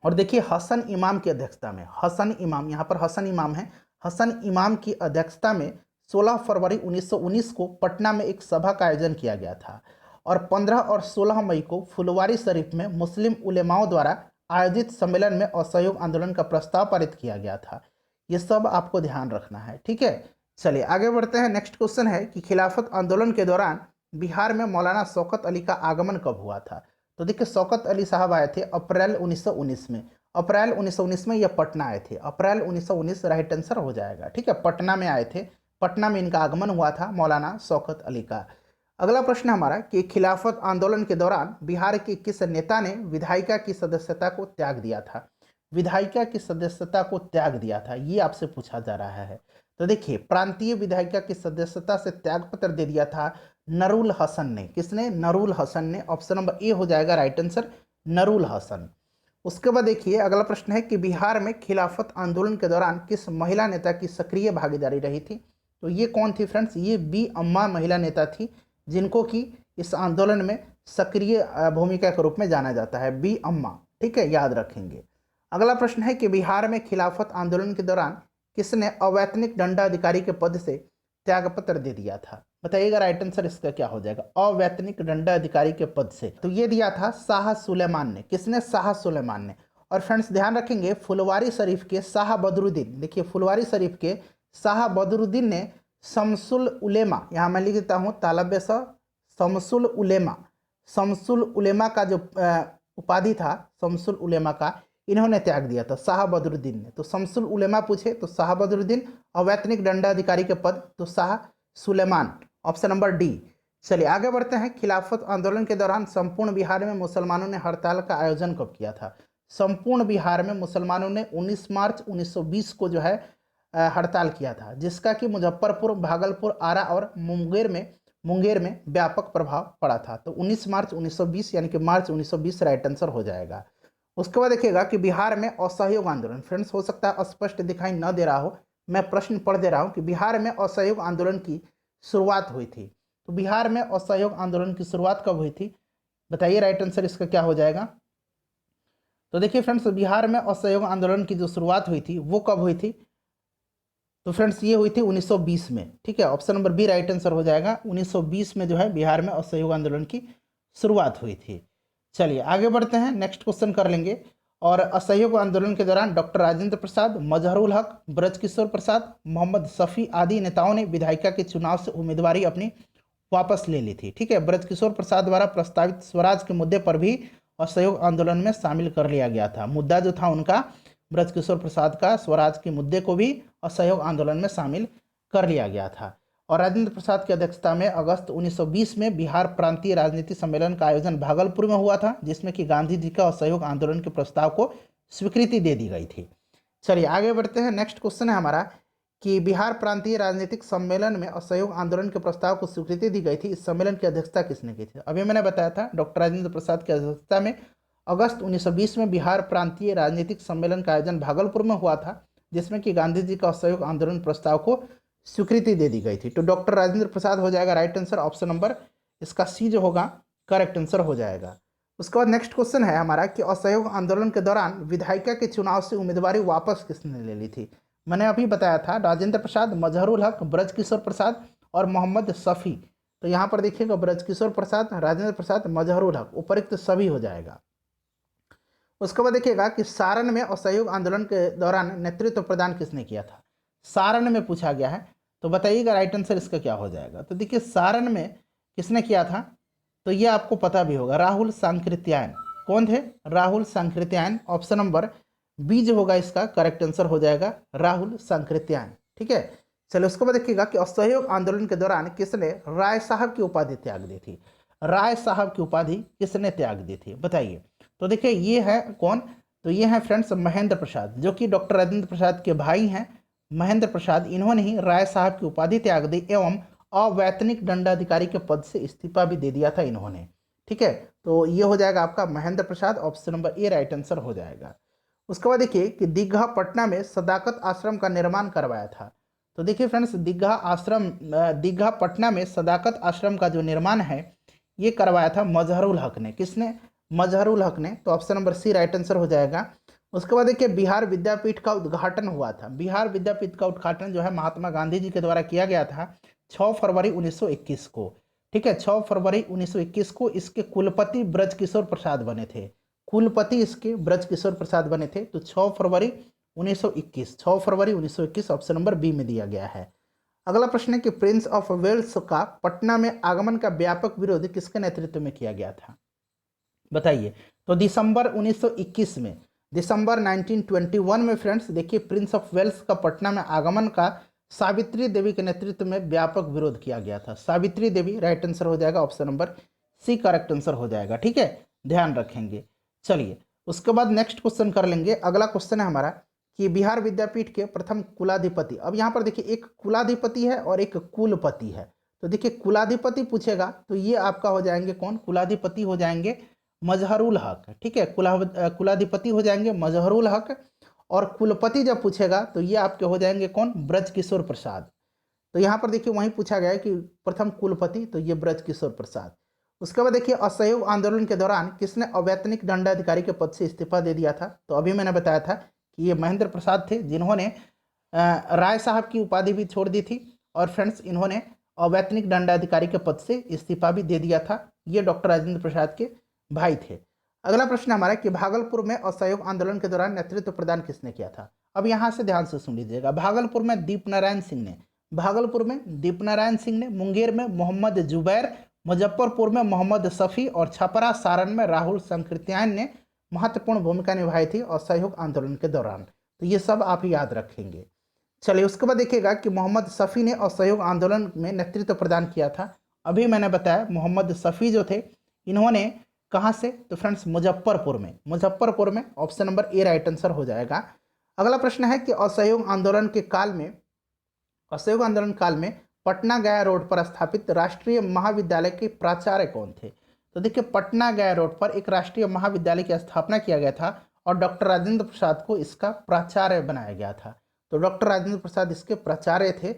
और देखिए हसन इमाम की अध्यक्षता में, हसन इमाम, यहाँ पर हसन इमाम है, हसन इमाम की अध्यक्षता में 16 फरवरी 1919 को पटना में एक सभा का आयोजन किया गया था और 15 और 16 मई को फुलवारी शरीफ में मुस्लिम उलेमाओं द्वारा आयोजित सम्मेलन में असहयोग आंदोलन का प्रस्ताव पारित किया गया था। ये सब आपको ध्यान रखना है। ठीक है, चलिए आगे बढ़ते हैं। नेक्स्ट क्वेश्चन है कि खिलाफत आंदोलन के दौरान बिहार में मौलाना शौकत अली का आगमन कब हुआ था। तो देखिए, शौकत अली साहब आए थे अप्रैल 1919 में। अप्रैल 1919 में ये पटना आए थे। अप्रैल 1919 राइट आंसर हो जाएगा। ठीक है, पटना में आए थे, पटना में इनका आगमन हुआ था मौलाना शौकत अली का। अगला प्रश्न हमारा कि खिलाफत आंदोलन के दौरान बिहार के किस नेता ने विधायिका की सदस्यता को त्याग दिया था। विधायिका की सदस्यता को त्याग दिया था, ये आपसे पूछा जा रहा है। तो देखिए, प्रांतीय विधायिका की सदस्यता से त्यागपत्र दे दिया था नरुल हसन ने। किसने, नरुल हसन ने। ऑप्शन नंबर ए हो जाएगा राइट आंसर, नरुल हसन। उसके बाद देखिए अगला प्रश्न है कि बिहार में खिलाफत आंदोलन के दौरान किस महिला नेता की सक्रिय भागीदारी रही थी। तो ये कौन थी फ्रेंड्स, ये बी अम्मा महिला नेता थी, जिनको कि इस आंदोलन में सक्रिय भूमिका के रूप में जाना जाता है, बी अम्मा। ठीक है, याद रखेंगे। अगला प्रश्न है कि बिहार में खिलाफत आंदोलन के दौरान किसने अवैतनिक दंडाधिकारी के पद से त्यागपत्र दे दिया था। बताइएगा राइट आंसर इसका क्या हो जाएगा, अवैतनिक दंडाधिकारी के पद से। तो ये दिया था शाह सुलेमान ने। किसने, शाह सुलेमान ने। और फ्रेंड्स ध्यान रखेंगे, फुलवारी शरीफ के शाह बदरुद्दीन, देखिए फुलवारी शरीफ के शाह बदरुद्दीन ने शमसुल उलेमा, यहाँ मैं लिख देता हूँ तालब्य स शमसुल उलेमा, शमसुल उलेमा का जो उपाधि था शमसुल उलेमा का, इन्होंने त्याग दिया था शाह बदरुद्दीन ने। तो शमसुल उलेमा पूछे तो शाह बदरुद्दीन, अवैतनिक दंडाधिकारी के पद तो Shah Sulaiman, option number D. चलिए आगे बढ़ते हैं। खिलाफत आंदोलन के दौरान संपूर्ण बिहार में मुसलमानों ने हड़ताल का आयोजन कब किया था। संपूर्ण बिहार में मुसलमानों ने 19 मार्च 1920 को जो है हड़ताल किया था, जिसका कि मुजफ्फरपुर, भागलपुर, आरा और मुंगेर में व्यापक प्रभाव पड़ा था। तो 19 मार्च 1920 यानी कि मार्च 1920 राइट आंसर हो जाएगा। उसके बाद देखिएगा कि बिहार में असहयोग आंदोलन, फ्रेंड्स हो सकता है स्पष्ट दिखाई न दे रहा हो, मैं प्रश्न पढ़ दे रहा हूं कि बिहार में असहयोग आंदोलन की शुरुआत हुई थी। तो बिहार में असहयोग आंदोलन की शुरुआत कब हुई थी, बताइए राइट आंसर इसका क्या हो जाएगा। तो देखिए फ्रेंड्स, बिहार में असहयोग आंदोलन की जो शुरुआत हुई थी वो कब हुई थी, तो फ्रेंड्स ये हुई थी 1920 में। ठीक है, option number B right answer हो जाएगा। 1920 में जो है बिहार में असहयोग आंदोलन की शुरुआत हुई थी। चलिए आगे बढ़ते हैं, नेक्स्ट क्वेश्चन कर लेंगे। और असहयोग आंदोलन के दौरान डॉक्टर राजेंद्र प्रसाद, मजहरुल हक, ब्रजकिशोर प्रसाद, मोहम्मद शफी आदि नेताओं ने विधायिका के चुनाव से उम्मीदवारी अपनी वापस ले ली थी। ठीक है, ब्रजकिशोर प्रसाद द्वारा प्रस्तावित स्वराज के मुद्दे पर भी असहयोग आंदोलन में शामिल कर लिया गया था। मुद्दा जो था उनका, ब्रजकिशोर प्रसाद का, स्वराज के मुद्दे को भी असहयोग आंदोलन में शामिल कर लिया गया था। और राजेंद्र प्रसाद की अध्यक्षता में अगस्त 1920 में बिहार प्रांतीय राजनीति सम्मेलन का आयोजन भागलपुर में हुआ था, जिसमें कि गांधी जी का असहयोग आंदोलन के प्रस्ताव को स्वीकृति दे दी गई थी। चलिए आगे बढ़ते हैं, नेक्स्ट क्वेश्चन है हमारा कि बिहार प्रांतीय राजनीतिक सम्मेलन में असहयोग आंदोलन के प्रस्ताव को स्वीकृति दी गई थी। इस सम्मेलन की अध्यक्षता किसने की थी, अभी मैंने बताया था डॉक्टर राजेंद्र प्रसाद की अध्यक्षता में अगस्त 1920 में बिहार प्रांतीय राजनीतिक सम्मेलन का आयोजन भागलपुर में हुआ था, जिसमें कि गांधी जी का असहयोग आंदोलन प्रस्ताव को स्वीकृति दे दी गई थी। तो डॉक्टर राजेंद्र प्रसाद हो जाएगा राइट आंसर, ऑप्शन नंबर इसका सी जो होगा करेक्ट आंसर हो जाएगा। उसके बाद नेक्स्ट क्वेश्चन है हमारा कि असहयोग आंदोलन के दौरान विधायिका के चुनाव से उम्मीदवारी वापस किसने ले ली थी। मैंने अभी बताया था राजेंद्र प्रसाद, मजहरुल हक, ब्रजकिशोर प्रसाद और मोहम्मद शफी। तो यहाँ पर देखिएगा ब्रजकिशोर प्रसाद, राजेंद्र प्रसाद, मजहरुल हक, उपरिक्त सभी हो जाएगा। उसके बाद देखिएगा कि सारण में असहयोग आंदोलन के दौरान नेतृत्व प्रदान किसने किया था, सारण में पूछा गया है। तो बताइएगा राइट आंसर इसका क्या हो जाएगा। तो देखिए सारण में किसने किया था, तो ये आपको पता भी होगा, राहुल सांकृत्यायन। कौन थे, Rahul Sankrityayan. Option number B जो होगा इसका करेक्ट आंसर हो जाएगा, राहुल सांकृत्यायन। ठीक है, चलिए उसके बाद देखिएगा कि असहयोग आंदोलन के दौरान किसने राय साहब की उपाधि त्याग दी थी, राय साहब की उपाधि किसने त्याग दी थी बताइए। तो देखिए ये है कौन, तो ये है फ्रेंड्स महेंद्र प्रसाद, जो कि डॉक्टर राजेंद्र प्रसाद के भाई हैं महेंद्र प्रसाद। इन्होंने ही राय साहब की उपाधि त्याग दी एवं अवैतनिक दंडाधिकारी के पद से इस्तीफा भी दे दिया था इन्होंने। ठीक है, तो ये हो जाएगा आपका Mahendra Prasad, option number A right answer हो जाएगा। उसके बाद देखिए कि दीघा पटना में सदाकत आश्रम का निर्माण करवाया था। तो देखिए फ्रेंड्स दीघा पटना में सदाकत आश्रम का जो निर्माण है ये करवाया था मजहरुल हक ने। किसने, मजहरुल हक ने। तो option number C right answer हो जाएगा। उसके बाद देखिए बिहार विद्यापीठ का उद्घाटन हुआ था। बिहार विद्यापीठ का उद्घाटन जो है महात्मा गांधी जी के द्वारा किया गया था 6 फरवरी 1921 को। ठीक है, 6 फरवरी 1921 को इसके कुलपति ब्रजकिशोर प्रसाद बने थे, कुलपति इसके ब्रजकिशोर प्रसाद बने थे। तो 6 फरवरी 1921 ऑप्शन नंबर बी में दिया गया है। अगला प्रश्न है कि प्रिंस ऑफ वेल्स का पटना में आगमन का व्यापक विरोध किसके नेतृत्व में किया गया था बताइए। तो दिसंबर 1921 में, दिसंबर 1921 में फ्रेंड्स देखिए प्रिंस ऑफ वेल्स का पटना में आगमन का सावित्री देवी के नेतृत्व में व्यापक विरोध किया गया था। सावित्री देवी राइट आंसर हो जाएगा, option number C correct answer हो जाएगा। ठीक है, ध्यान रखेंगे। चलिए उसके बाद नेक्स्ट क्वेश्चन कर लेंगे। अगला क्वेश्चन है हमारा कि बिहार विद्यापीठ के प्रथम कुलाधिपति। अब यहाँ पर देखिए एक कुलाधिपति है और एक कुलपति है। तो देखिए कुलाधिपति पूछेगा तो ये आपका हो जाएंगे कौन, कुलाधिपति हो जाएंगे मजहरुल हक। ठीक है, कुलाधिपति हो जाएंगे मजहरुल हक। और कुलपति जब पूछेगा तो ये आपके हो जाएंगे कौन, ब्रजकिशोर प्रसाद। तो यहाँ पर देखिए वहीं पूछा गया है कि प्रथम कुलपति, तो ये ब्रजकिशोर प्रसाद। उसके बाद देखिए असहयोग आंदोलन के दौरान किसने अवैतनिक दंडाधिकारी के पद से इस्तीफा दे दिया था। तो अभी मैंने बताया था कि ये महेंद्र प्रसाद थे, जिन्होंने राय साहब की उपाधि भी छोड़ दी थी। और फ्रेंड्स इन्होंने अवैतनिक दंडाधिकारी के पद से इस्तीफा भी दे दिया था। ये डॉक्टर राजेंद्र प्रसाद के भाई थे। अगला प्रश्न हमारा कि भागलपुर में असहयोग आंदोलन के दौरान नेतृत्व प्रदान किसने किया था। अब यहाँ से ध्यान से सुन लीजिएगा। भागलपुर में दीपनारायण सिंह ने, भागलपुर में दीपनारायण सिंह ने, मुंगेर में मोहम्मद जुबैर, मुजफ्फरपुर में मोहम्मद शफी और छपरा सारण में राहुल सांकृत्यायन ने महत्वपूर्ण भूमिका निभाई थी असहयोग आंदोलन के दौरान। तो ये सब आप याद रखेंगे। चलिए उसके बाद देखिएगा कि मोहम्मद शफी ने असहयोग आंदोलन में नेतृत्व प्रदान किया था। अभी मैंने बताया मोहम्मद शफी जो थे इन्होंने कहाँ से? तो फ्रेंड्स मुजफ्फरपुर में, मुजफ्फरपुर में option number A right answer हो जाएगा। अगला प्रश्न है कि असहयोग आंदोलन के काल में, असहयोग आंदोलन काल में पटना गया रोड पर स्थापित राष्ट्रीय महाविद्यालय के प्राचार्य कौन थे? तो देखिए पटना गया रोड पर एक राष्ट्रीय महाविद्यालय की स्थापना किया गया था और डॉक्टर राजेंद्र प्रसाद को इसका प्राचार्य बनाया गया था। तो डॉक्टर राजेंद्र प्रसाद इसके प्राचार्य थे।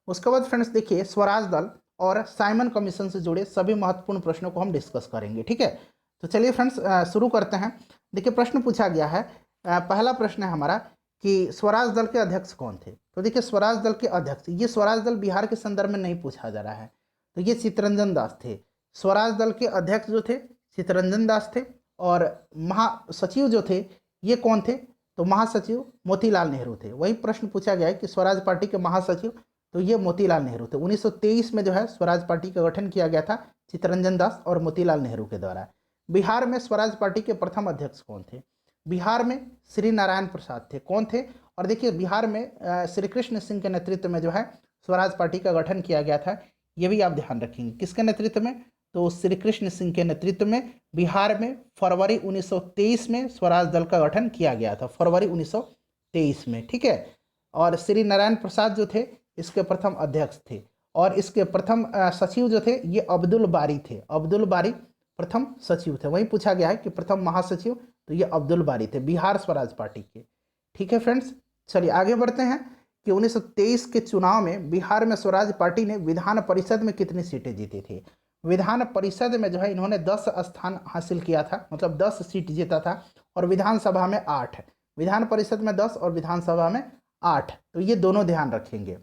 उसके बाद फ्रेंड्स देखिए स्वराज दल और साइमन कमीशन से जुड़े सभी महत्वपूर्ण प्रश्नों को हम डिस्कस करेंगे, ठीक है। तो चलिए फ्रेंड्स शुरू करते हैं। देखिए प्रश्न पूछा गया है, पहला प्रश्न है हमारा कि स्वराज दल के अध्यक्ष कौन थे? तो देखिए स्वराज दल के अध्यक्ष, ये स्वराज दल बिहार के संदर्भ में नहीं पूछा जा रहा है, तो ये चित्तरंजन दास थे। स्वराज दल के अध्यक्ष जो थे चित्तरंजन दास थे और महासचिव जो थे ये कौन थे? तो महासचिव मोतीलाल नेहरू थे। वही प्रश्न पूछा गया है कि स्वराज पार्टी के महासचिव, तो ये मोतीलाल नेहरू थे। 1923 में जो है स्वराज पार्टी का गठन किया गया था चित्तरंजन दास और मोतीलाल नेहरू के द्वारा। बिहार में स्वराज पार्टी के प्रथम अध्यक्ष कौन थे? बिहार में श्री नारायण प्रसाद थे। कौन थे? और देखिए बिहार में श्री कृष्ण सिंह के नेतृत्व में जो है स्वराज पार्टी का गठन किया गया था, ये भी आप ध्यान रखेंगे। किसके नेतृत्व में? तो श्री कृष्ण सिंह के नेतृत्व में बिहार में फरवरी 1923 में स्वराज दल का गठन किया गया था, फरवरी 1923 में, ठीक है। और श्री नारायण प्रसाद जो थे इसके प्रथम अध्यक्ष थे और इसके प्रथम सचिव जो थे ये अब्दुल बारी थे। अब्दुल बारी प्रथम सचिव थे। वही पूछा गया है कि प्रथम महासचिव, तो ये अब्दुल बारी थे बिहार स्वराज पार्टी के, ठीक है फ्रेंड्स। चलिए आगे बढ़ते हैं कि 1923 के चुनाव में बिहार में स्वराज पार्टी ने विधान परिषद में कितनी सीटें जीती थी? विधान परिषद में जो है इन्होंने 10 स्थान हासिल किया था, मतलब 10 सीट जीता था और विधानसभा में 8, विधान परिषद में 10 और विधानसभा में 8, तो ये दोनों ध्यान रखेंगे।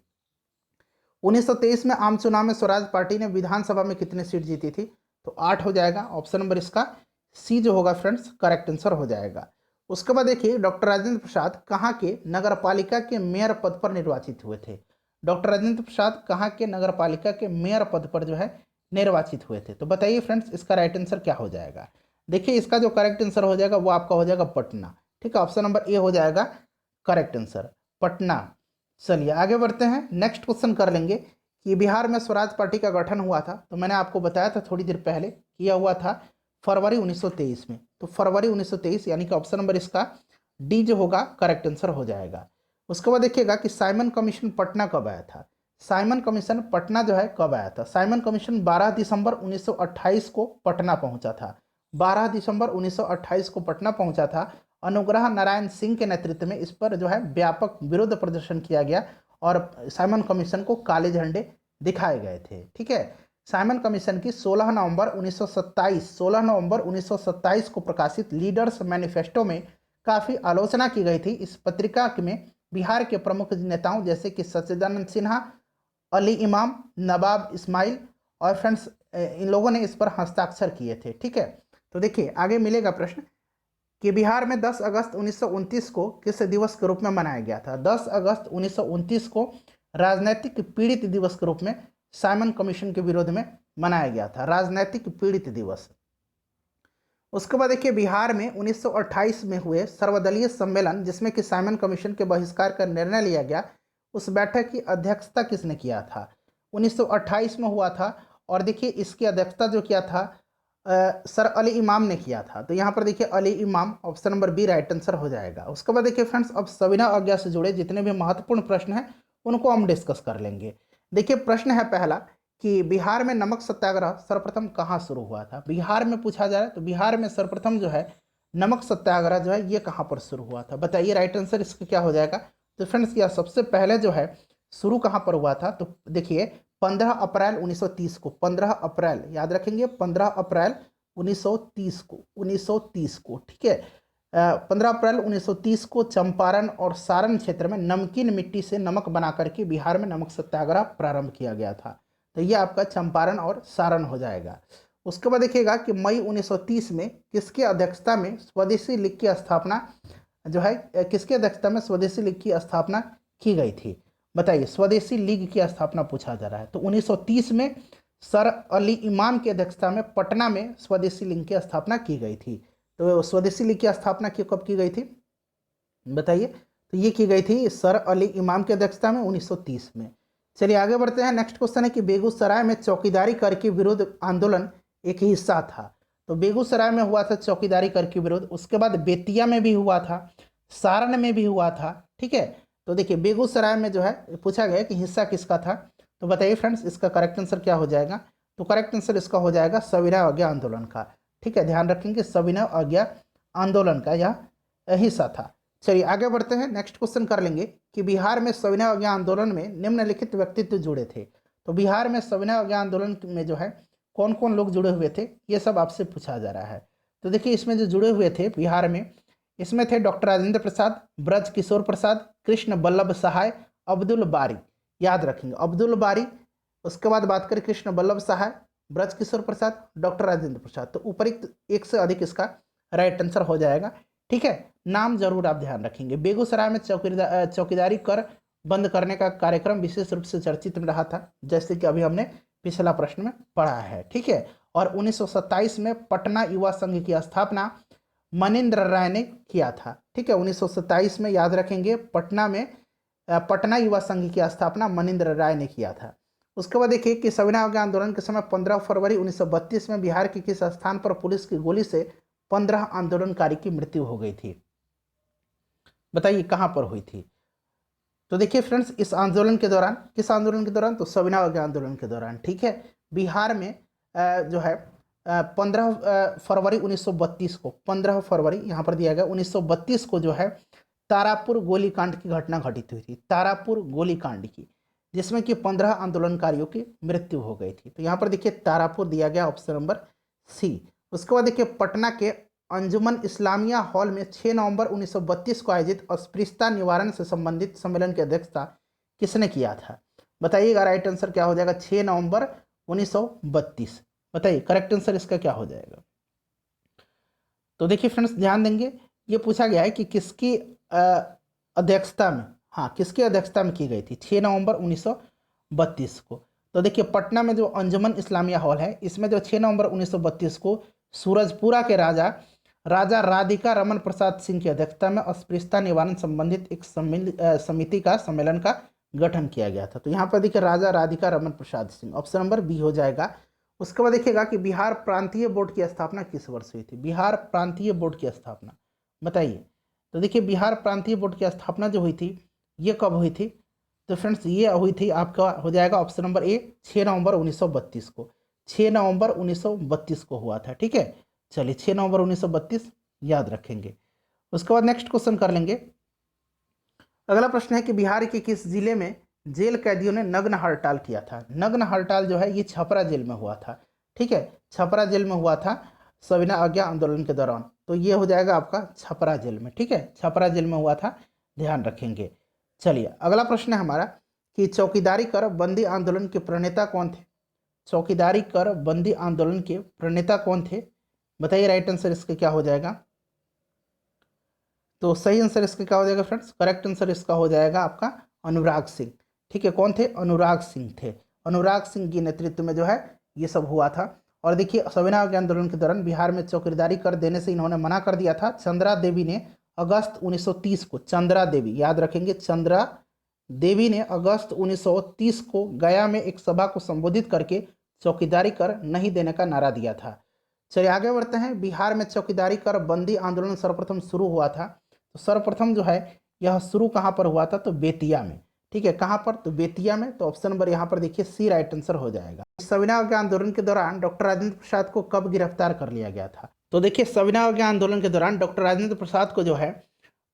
1923 में आम चुनाव में स्वराज पार्टी ने विधानसभा में कितनी सीट जीती थी? तो 8 हो जाएगा। ऑप्शन नंबर इसका सी जो होगा फ्रेंड्स करेक्ट आंसर हो जाएगा। उसके बाद देखिए डॉक्टर राजेंद्र प्रसाद कहाँ के नगर पालिका के मेयर पद पर निर्वाचित हुए थे? डॉक्टर राजेंद्र प्रसाद कहाँ के नगर पालिका के मेयर पद पर जो है निर्वाचित हुए थे? तो बताइए फ्रेंड्स इसका राइट आंसर क्या हो जाएगा? देखिए इसका जो करेक्ट आंसर हो जाएगा वो आपका हो जाएगा पटना, ठीक है। ऑप्शन नंबर ए हो जाएगा करेक्ट आंसर, पटना। चलिए आगे बढ़ते हैं, नेक्स्ट क्वेश्चन कर लेंगे कि बिहार में स्वराज पार्टी का गठन हुआ था, तो मैंने आपको बताया था थोड़ी देर पहले किया हुआ था फरवरी 1923 में, तो फरवरी 1923 यानी कि ऑप्शन नंबर इसका डी जो होगा करेक्ट आंसर हो जाएगा। उसके बाद देखिएगा कि साइमन कमीशन पटना कब आया था? साइमन कमीशन पटना जो है कब आया था? साइमन कमीशन 12 दिसंबर 1928 को पटना पहुंचा था, 12 दिसंबर 1928 को पटना पहुंचा था। अनुग्रह नारायण सिंह के नेतृत्व में इस पर जो है व्यापक विरोध प्रदर्शन किया गया और साइमन कमीशन को काले झंडे दिखाए गए थे, ठीक है। साइमन कमीशन की 16 नवंबर 1927 को प्रकाशित लीडर्स मैनिफेस्टो में काफ़ी आलोचना की गई थी। इस पत्रिका में बिहार के प्रमुख नेताओं जैसे कि सच्चिदानंद सिन्हा, अली इमाम, नवाब इस्माइल और फ्रेंड्स इन लोगों ने इस पर हस्ताक्षर किए थे, ठीक है। तो देखिए आगे मिलेगा प्रश्न कि बिहार में 10 अगस्त 1929 को किस दिवस के रूप में मनाया गया था? 10 अगस्त 1929 को राजनैतिक पीड़ित दिवस के रूप में साइमन कमीशन के विरोध में मनाया गया था, राजनैतिक पीड़ित दिवस। उसके बाद देखिए बिहार में 1928 में हुए सर्वदलीय सम्मेलन जिसमें कि साइमन कमीशन के बहिष्कार का निर्णय लिया गया, उस बैठक की अध्यक्षता किसने किया था? 1928 में हुआ था और देखिए इसकी अध्यक्षता जो किया था सर अली इमाम ने किया था। तो यहाँ पर देखिए Ali Imam, option number B right answer हो जाएगा। उसके बाद देखिए फ्रेंड्स अब सविनय अवज्ञा से जुड़े जितने भी महत्वपूर्ण प्रश्न हैं उनको हम डिस्कस कर लेंगे। देखिए प्रश्न है पहला कि बिहार में नमक सत्याग्रह सर्वप्रथम कहाँ शुरू हुआ था? बिहार में पूछा जा रहा है, तो बिहार में सर्वप्रथम जो है नमक सत्याग्रह जो है ये कहाँ पर शुरू हुआ था? बताइए राइट आंसर इसका क्या हो जाएगा? तो फ्रेंड्स यह सबसे पहले जो है शुरू कहाँ पर हुआ था? तो देखिए 15 अप्रैल 1930 को, 15 अप्रैल याद रखेंगे, 15 अप्रैल 1930 को, ठीक है। 15 अप्रैल 1930 को चंपारण और सारण क्षेत्र में नमकीन मिट्टी से नमक बना करके बिहार में नमक सत्याग्रह प्रारंभ किया गया था। तो ये आपका चंपारण और सारण हो जाएगा। उसके बाद देखिएगा कि मई 1930 में किसकी अध्यक्षता में स्वदेशी लीग की स्थापना जो है, किसकी अध्यक्षता में स्वदेशी लीग की स्थापना की गई थी? बताइए, स्वदेशी लीग की स्थापना पूछा जा रहा है। तो 1930 में सर अली इमाम की अध्यक्षता में पटना में स्वदेशी लीग की स्थापना की गई थी। तो स्वदेशी लीग की स्थापना कब की गई थी बताइए? तो ये की गई थी सर अली इमाम की अध्यक्षता में 1930 में। चलिए आगे बढ़ते हैं। नेक्स्ट क्वेश्चन है कि बेगूसराय में चौकीदारी कर के विरोध आंदोलन एक हिस्सा था। तो बेगूसराय में हुआ था चौकीदारी कर के विरोध, उसके बाद बेतिया में भी हुआ था, सारण में भी हुआ था। ठीक है, तो देखिए बेगूसराय में जो है पूछा गया कि हिस्सा किसका था, तो बताइए फ्रेंड्स इसका करेक्ट आंसर क्या हो जाएगा। तो करेक्ट आंसर इसका हो जाएगा सविनय अवज्ञा आंदोलन का। ठीक है, ध्यान रखेंगे सविनय अवज्ञा आंदोलन का यह हिस्सा था। चलिए आगे बढ़ते हैं, नेक्स्ट क्वेश्चन कर लेंगे कि बिहार में सविनय अवज्ञा आंदोलन में निम्नलिखित व्यक्तित्व जुड़े थे। तो बिहार में सविनय अवज्ञा आंदोलन में जो है कौन कौन लोग जुड़े हुए थे, ये सब आपसे पूछा जा रहा है। तो देखिए इसमें जो जुड़े हुए थे बिहार में, इसमें थे डॉक्टर राजेंद्र प्रसाद, ब्रज किशोर प्रसाद, कृष्ण बल्लभ सहाय, अब्दुल बारी। याद रखेंगे अब्दुल बारी, उसके बाद बात करें कृष्ण बल्लभ सहाय, ब्रज किशोर प्रसाद, डॉक्टर राजेंद्र प्रसाद। तो उपरिक्त एक से अधिक इसका राइट आंसर हो जाएगा। ठीक है, नाम जरूर आप ध्यान रखेंगे। बेगूसराय में चौकीदारी कर बंद करने का कार्यक्रम विशेष रूप से चर्चित में रहा था, जैसे कि अभी हमने पिछला प्रश्न में पढ़ा है। ठीक है, और 1927 में पटना युवा संघ की स्थापना मनिंद्र राय ने किया था। ठीक है, 1927 में याद रखेंगे पटना में पटना युवा संघ की स्थापना मनिंद्र राय ने किया था। उसके बाद देखिए कि सविनय अवज्ञा आंदोलन के समय 15 फरवरी 1932 में बिहार के किस स्थान पर पुलिस की गोली से 15 आंदोलनकारी की मृत्यु हो गई थी, बताइए कहां पर हुई थी। तो देखिए फ्रेंड्स इस आंदोलन के दौरान, किस आंदोलन के दौरान, तो सविनय अवज्ञा आंदोलन के दौरान। ठीक है, बिहार में जो है 15 फरवरी 1932 को, 15 फरवरी यहाँ पर दिया गया 1932 को जो है तारापुर गोलीकांड की घटना घटित हुई थी, तारापुर गोलीकांड की, जिसमें कि 15 आंदोलनकारियों की मृत्यु हो गई थी। तो यहाँ पर देखिए तारापुर दिया गया ऑप्शन नंबर सी। उसके बाद देखिए पटना के अंजुमन इस्लामिया हॉल में 6 नवंबर 1932 को आयोजित अस्पृश्यता निवारण से संबंधित सम्मेलन की अध्यक्षता किसने किया था, बताइएगा राइट आंसर क्या हो जाएगा। 6 नवंबर 1932, बताइए करेक्ट आंसर इसका क्या हो जाएगा। तो देखिए फ्रेंड्स ध्यान देंगे, ये पूछा गया है कि किसकी अध्यक्षता में, हाँ किसकी अध्यक्षता में की गई थी 6 नवंबर 1932 को। तो देखिए पटना में जो अंजुमन इस्लामिया हॉल है, इसमें जो 6 नवंबर 1932 को सूरजपुरा के राजा राधिका रमन प्रसाद सिंह की अध्यक्षता में अस्पृश्यता निवारण संबंधित एक समिति का सम्मेलन का गठन किया गया था। तो यहाँ पर देखिए राजा Radhika Raman Prasad Singh, option number B हो जाएगा। उसके बाद देखिएगा कि बिहार प्रांतीय बोर्ड की स्थापना किस वर्ष हुई थी, बिहार प्रांतीय बोर्ड की स्थापना बताइए। तो देखिए बिहार प्रांतीय बोर्ड की स्थापना जो हुई थी ये कब हुई थी, तो फ्रेंड्स ये हुई थी आपका हो जाएगा ऑप्शन नंबर ए 6 नवंबर 1932 को, 6 नवंबर 1932 को हुआ था। ठीक है, चलिए 6 नवंबर 1932 याद रखेंगे। उसके बाद नेक्स्ट क्वेश्चन कर लेंगे। अगला प्रश्न है कि बिहार के किस जिले में जेल कैदियों ने नग्न हड़ताल किया था। नग्न हड़ताल जो है ये छपरा जेल में हुआ था। ठीक है, छपरा जेल में हुआ था सविनय अवज्ञा आंदोलन के दौरान। तो ये हो जाएगा आपका छपरा जेल में। ठीक है, छपरा जेल में हुआ था, ध्यान रखेंगे। चलिए अगला प्रश्न है हमारा कि चौकीदारी कर बंदी आंदोलन के प्रणेता कौन थे, चौकीदारी कर बंदी आंदोलन के प्रणेता कौन थे, बताइए राइट आंसर इसका क्या हो जाएगा। तो सही आंसर इसका क्या हो जाएगा फ्रेंड्स, करेक्ट आंसर इसका हो जाएगा आपका अनुराग सिंह। ठीक है, कौन थे, अनुराग सिंह थे। अनुराग सिंह के नेतृत्व में जो है ये सब हुआ था। और देखिए सविनय अवज्ञा आंदोलन के दौरान बिहार में चौकीदारी कर देने से इन्होंने मना कर दिया था। चंद्रा देवी ने अगस्त 1930 को, चंद्रा देवी याद रखेंगे, चंद्रा देवी ने अगस्त 1930 को गया में एक सभा को संबोधित करके चौकीदारी कर नहीं देने का नारा दिया था। चलिए आगे बढ़ते हैं। बिहार में चौकीदारी कर बंदी आंदोलन सर्वप्रथम शुरू हुआ था। तो सर्वप्रथम जो है यह शुरू कहाँ पर हुआ था, तो बेतिया में। ठीक है, कहाँ पर, तो बेतिया में। तो ऑप्शन नंबर यहाँ पर देखिए सी राइट आंसर हो जाएगा। सविनय अवज्ञा आंदोलन के दौरान डॉक्टर राजेंद्र प्रसाद को कब गिरफ्तार कर लिया गया था, तो देखिए सविनय अवज्ञा आंदोलन के दौरान डॉक्टर राजेंद्र प्रसाद को जो है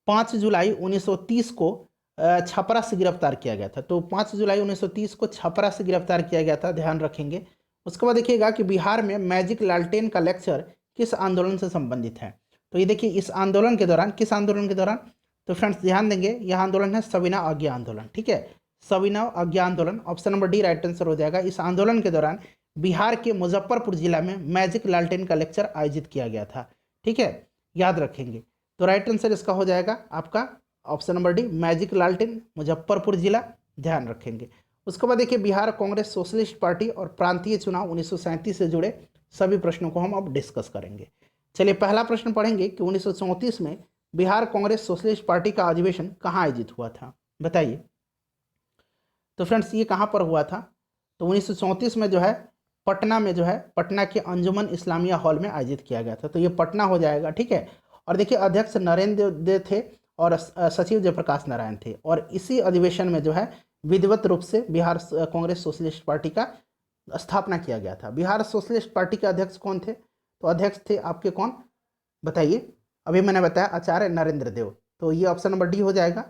5 जुलाई 1930 को छपरा से गिरफ्तार किया गया था। तो 5 जुलाई 1930 को छपरा से गिरफ्तार किया गया था, ध्यान रखेंगे। उसके बाद देखिएगा कि बिहार में मैजिक लालटेन का लेक्चर किस आंदोलन से संबंधित है। तो ये देखिए इस आंदोलन के दौरान, किस आंदोलन के दौरान, तो फ्रेंड्स ध्यान देंगे यह आंदोलन है सविनय अवज्ञा आंदोलन। ठीक है, सविनय अवज्ञा आंदोलन, option number D right answer हो जाएगा। इस आंदोलन के दौरान बिहार के मुजफ्फरपुर जिला में मैजिक लालटेन का लेक्चर आयोजित किया गया था। ठीक है, याद रखेंगे। तो राइट आंसर इसका हो जाएगा आपका ऑप्शन नंबर डी मैजिक लालटेन, मुजफ्फरपुर जिला, ध्यान रखेंगे। उसके बाद देखिए बिहार कांग्रेस सोशलिस्ट पार्टी और प्रांतीय चुनाव 1937 से जुड़े सभी प्रश्नों को हम अब डिस्कस करेंगे। चलिए पहला प्रश्न पढ़ेंगे कि 1934 में बिहार कांग्रेस सोशलिस्ट पार्टी का अधिवेशन कहाँ आयोजित हुआ था, बताइए। तो फ्रेंड्स ये कहाँ पर हुआ था, तो 1934 में जो है पटना में जो है, पटना के अंजुमन इस्लामिया हॉल में आयोजित किया गया था। तो ये पटना हो जाएगा, ठीक है। और देखिए अध्यक्ष नरेंद्र देव थे और सचिव जयप्रकाश नारायण थे। और इसी अधिवेशन में जो है विधिवत रूप से बिहार कांग्रेस सोशलिस्ट पार्टी का स्थापना किया गया था। बिहार सोशलिस्ट पार्टी के अध्यक्ष कौन थे? तो अध्यक्ष थे आपके कौन, बताइए। अभी मैंने बताया आचार्य नरेंद्र देव, तो ये ऑप्शन नंबर डी हो जाएगा।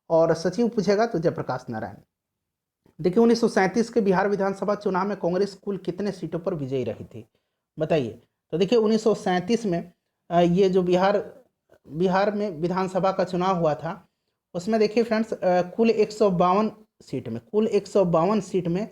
और सचिव पूछेगा तो जयप्रकाश नारायण। देखिए 1937 के बिहार विधानसभा चुनाव में कांग्रेस कुल कितने सीटों पर विजयी रही थी, बताइए। तो देखिए 1937 में ये जो बिहार में विधानसभा का चुनाव हुआ था, उसमें देखिए फ्रेंड्स कुल 152 सीट में, कुल 152 सीट में